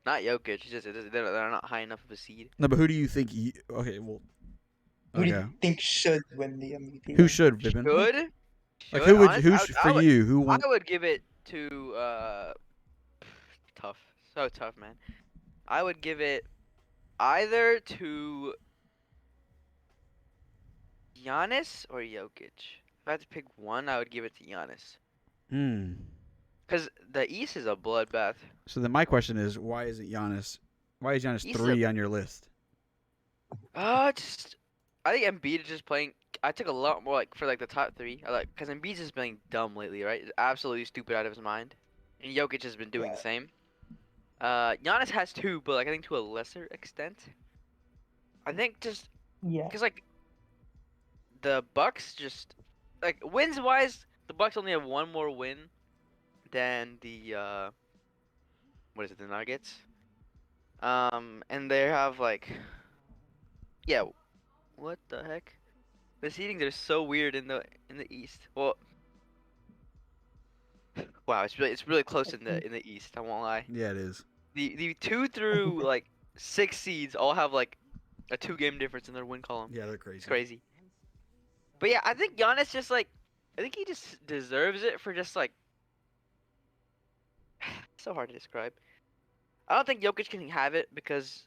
S1: Not Jokic. They're not high enough of a seed.
S2: No, but who do you think? Okay, well,
S3: Who do
S2: okay.
S3: you think should win the MVP?
S2: Who should, Vipin?
S1: Should?
S2: Like, who would?
S1: Honest,
S2: For you? Who won?
S1: I would give it to tough. So tough, man. I would give it either to Giannis or Jokic. If I had to pick one, I would give it to Giannis.
S2: Hmm.
S1: Because the East is a bloodbath.
S2: So then my question is, why is it Giannis? Why is Giannis
S1: He's
S2: 3 on your list?
S1: I think Embiid is just playing. I took a lot more like for like the top 3. I like because Embiid's just playing dumb lately, right? Absolutely stupid out of his mind. And Jokic has been doing the same. Giannis has 2, but like I think to a lesser extent. I think just
S3: Yeah.
S1: because like the Bucks just like wins wise, the Bucks only have one more win than the what is it, the Nuggets? And they have like yeah, what the heck? The seedings are so weird in the East. Well, wow, it's really close in the East. I won't lie.
S2: Yeah, it is.
S1: The 2 through like 6 seeds all have like a 2-game difference in their win column.
S2: Yeah, they're crazy.
S1: It's crazy. But yeah, I think Giannis just like I think he just deserves it for just like so hard to describe. I don't think Jokic can have it because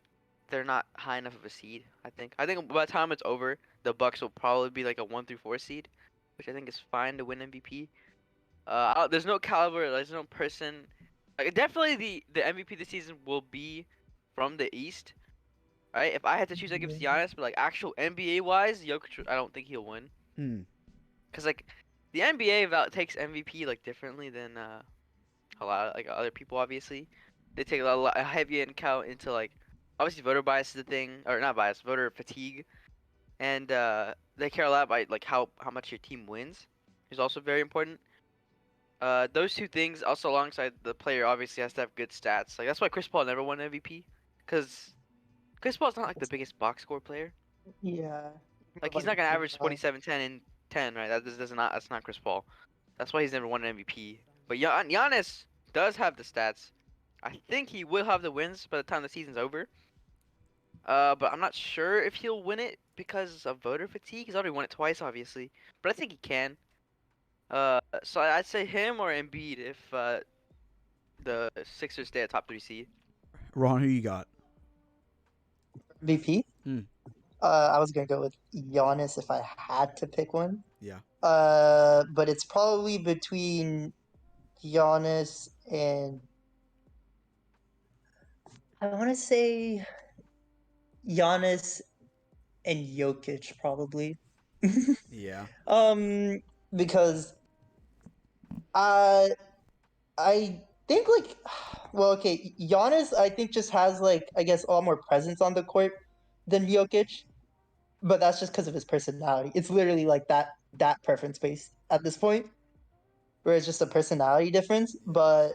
S1: they're not high enough of a seed. I think by the time it's over, the Bucks will probably be like a 1 through 4 seed, which I think is fine to win MVP. There's no caliber, there's no person. Like, definitely the MVP this season will be from the East. Right? If I had to choose, I'd give it to Giannis, but like actual NBA wise, Jokic, I don't think he'll win. Cause like the NBA takes MVP like differently than a lot of like other people. Obviously, they take a heavy account into like obviously voter bias is a thing, or not bias, voter fatigue, and they care a lot about like how much your team wins is also very important. Those two things also alongside the player obviously has to have good stats. Like that's why Chris Paul never won MVP, cause Chris Paul's not like the biggest box score player.
S3: Yeah.
S1: Like he's not gonna average 27, 10, and 10, right? That's not Chris Paul. That's why he's never won an MVP. But Giannis does have the stats. I think he will have the wins by the time the season's over. But I'm not sure if he'll win it because of voter fatigue. He's already won it twice, obviously. But I think he can. So I'd say him or Embiid if the Sixers stay at top 3 seed.
S2: Ron, who you got?
S3: MVP?
S2: Hmm.
S3: I was gonna go with Giannis if I had to pick one.
S2: Yeah.
S3: But it's probably between Giannis and I want to say Giannis and Jokic probably.
S2: Yeah.
S3: because I I think like well okay, Giannis I think just has like I guess a lot more presence on the court than Jokic, but that's just because of his personality. It's literally like that preference based at this point, where it's just a personality difference, but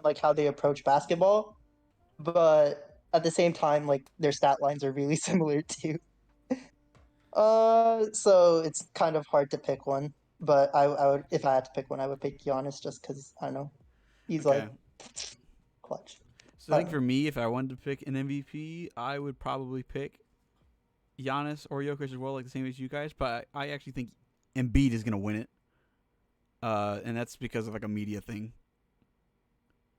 S3: like how they approach basketball. But at the same time, like their stat lines are really similar too. So it's kind of hard to pick one. But I would if I had to pick one, I would pick Giannis just because I don't know. He's
S2: Okay.
S3: like clutch.
S2: So I think for me, if I wanted to pick an MVP, I would probably pick Giannis or Jokic as well, like the same as you guys. But I actually think Embiid is gonna win it, and that's because of like a media thing.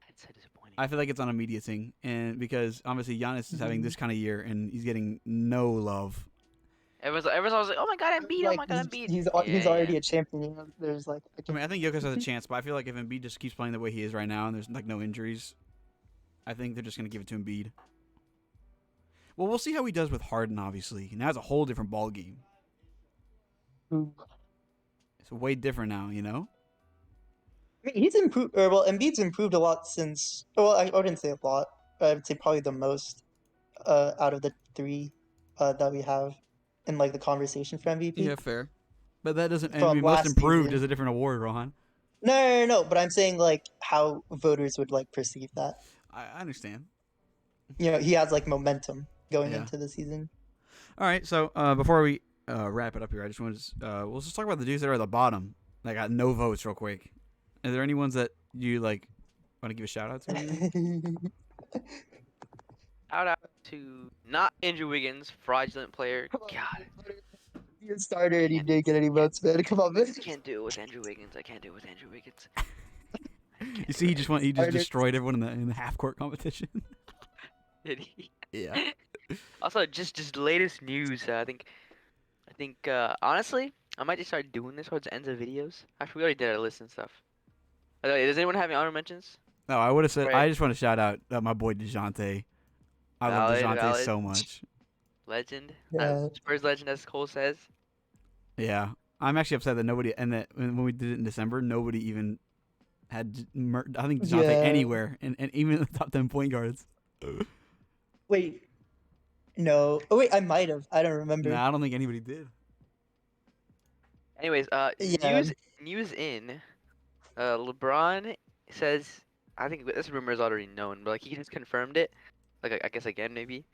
S1: That's so disappointing.
S2: I feel like it's on a media thing, and because obviously Giannis is having this kind of year and he's getting no love.
S1: Everyone's always like, "Oh my God, Embiid! Oh
S3: Like
S1: my God, Embiid!"
S3: he's
S1: Yeah,
S3: already
S1: yeah.
S3: a champion. You know? There's like
S2: I mean, I think Jokic has a chance, but I feel like if Embiid just keeps playing the way he is right now and there's like no injuries, I think they're just gonna give it to Embiid. Well, we'll see how he does with Harden, obviously, and that's a whole different ball game. It's way different now, you know.
S3: I mean, he's improved. Or, well, Embiid's improved a lot since. Well, I wouldn't say a lot. I would say probably the most out of the three that we have in like the conversation for MVP
S2: Yeah, fair. But that doesn't. I
S3: from
S2: mean, most
S3: last
S2: improved
S3: season.
S2: is a different award, Rohan.
S3: No. But I'm saying like how voters would like perceive that.
S2: I understand.
S3: You know, he has like momentum going
S2: Yeah.
S3: into the season.
S2: All right. So before we wrap it up here, I just want to we'll just talk about the dudes that are at the bottom. That got no votes, real quick. Are there any ones that you like want to give a shout out to? Maybe?
S1: Shout out to not Andrew Wiggins, fraudulent player. God,
S3: He a starter and he
S1: Can't-
S3: didn't get any votes, man. Come on, man.
S1: I can't do it with Andrew Wiggins. I can't do it with Andrew Wiggins.
S2: You see, he just
S3: Starter.
S2: destroyed everyone in the half court competition.
S1: Did he?
S2: Yeah.
S1: Also, just latest news. I think honestly, I might just start doing this towards the ends of videos. Actually, we already did our list and stuff. By the way, does anyone have any honor mentions?
S2: No, I would have said.
S1: Right.
S2: I just want to shout out my boy Dejounte. I love
S1: Valid,
S2: Dejounte
S1: valid.
S2: so much.
S1: Legend.
S3: Yeah.
S1: Spurs legend, as Cole says.
S2: Yeah, I'm actually upset that nobody and that when we did it in December, nobody even had. I think Dejounte
S3: Yeah.
S2: anywhere, and even the top 10 point guards.
S3: Wait. No. Oh wait, I might have. I don't remember.
S2: Nah, I don't think anybody did.
S1: Anyways,
S3: Yeah.
S1: news in. LeBron says, I think this rumor is already known, but like he just confirmed it. Like I guess again maybe.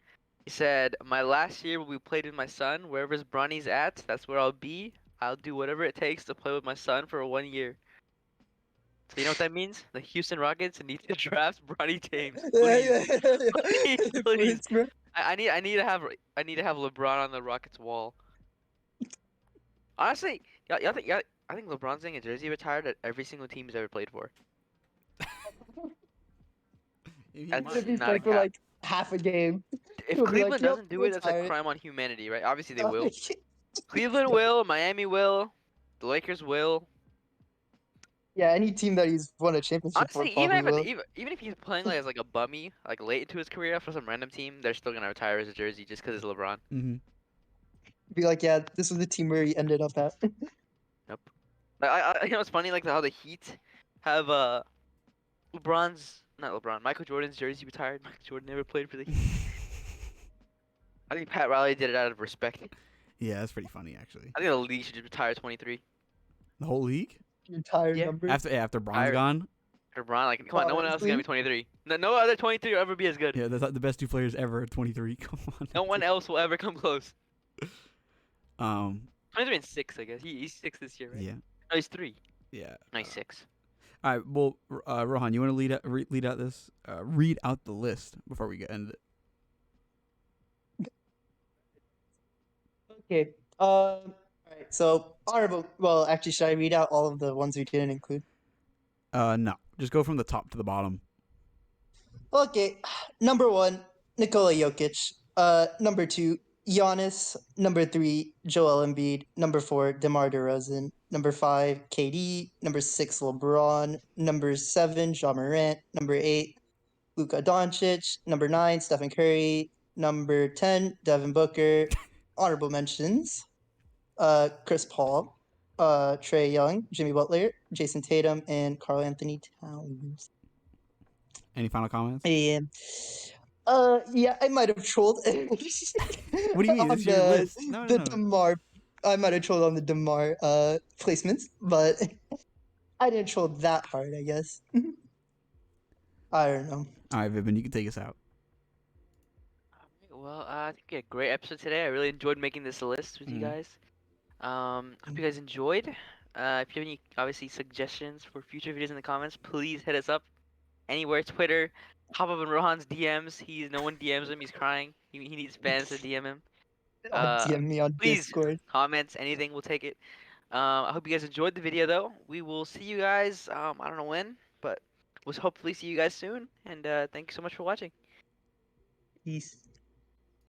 S1: He said, "My last year will be played with my son. Wherever Bronny's at, that's where I'll be. I'll do whatever it takes to play with my son for 1 year." So you know what that means? The Houston Rockets need to draft Bronny James. Please, please, please.
S3: Bro.
S1: I need to have LeBron on the Rockets wall. Honestly, I think LeBron's getting a jersey retired at every single team he's ever played for.
S2: He
S1: That's
S2: might.
S3: If he's
S1: not a
S3: played for
S1: cap.
S3: like half a game.
S1: If
S3: He'll be like,
S1: Cleveland
S3: "Yep,
S1: doesn't do it, that's a
S3: retired."
S1: crime on humanity, right? Obviously they will. Cleveland will, Miami will, the Lakers will.
S3: Yeah, any team that he's won a championship for
S1: Honestly,
S3: probably will.
S1: even if he's playing like as like a bummy, like late into his career for some random team, they're still gonna retire his jersey just because it's LeBron.
S2: Mm-hmm.
S3: Be like, yeah, this was the team where he ended up at.
S1: Nope. You know what's funny? Like how the Heat have Michael Jordan's jersey retired. Michael Jordan never played for the Heat. I think Pat Riley did it out of respect.
S2: Yeah, that's pretty funny actually.
S1: I think the league should just retire 23.
S2: The whole league
S3: Entire
S1: Yeah.
S3: number.
S2: after Bron's
S1: Tired.
S2: gone.
S1: LeBron, like, come on, no one else is gonna
S3: Honestly.
S1: be 23. No other 23 will ever be as good.
S2: Yeah, that's the best two players ever at 23. Come on.
S1: No one else will ever come close. 23 and 6, I guess. He's 6 this year, right?
S2: Yeah.
S1: No, he's 3.
S2: Yeah.
S1: No, he's 6.
S2: All right. Well, Rohan, you want to read out the list before we end it?
S3: Okay. All right. So honorable. Well, actually, should I read out all of the ones we didn't include?
S2: No. Just go from the top to the bottom.
S3: Okay. Number 1, Nikola Jokic. Number 2, Giannis. Number 3, Joel Embiid. Number 4, DeMar DeRozan. Number 5, KD. Number 6, LeBron. Number 7, John Morant. Number 8, Luca Doncic. Number 9, Stephen Curry. Number 10, Devin Booker. Honorable mentions. Chris Paul. Trey Young, Jimmy Butler, Jason Tatum, and Karl Anthony Towns.
S2: Any final comments?
S3: And yeah, I might have trolled.
S2: What do you mean?
S3: On
S2: It's your list. No, no,
S3: the
S2: no.
S3: Demar. I might have trolled on the Demar placements, but I didn't troll that hard. I guess. I don't know.
S2: All right, Vibin, you can take us out.
S1: Well, I think we had a great episode today. I really enjoyed making this list with you guys. Hope you guys enjoyed. If you have any, obviously, suggestions for future videos in the comments, please hit us up anywhere. Twitter, hop up in Rohan's DMs. No one DMs him. He's crying. He needs fans to DM him.
S3: DM me on
S1: Please,
S3: Discord.
S1: comments, anything, we'll take it. I hope you guys enjoyed the video, though. We will see you guys. I don't know when, but we'll hopefully see you guys soon. And thank you so much for watching.
S3: Peace.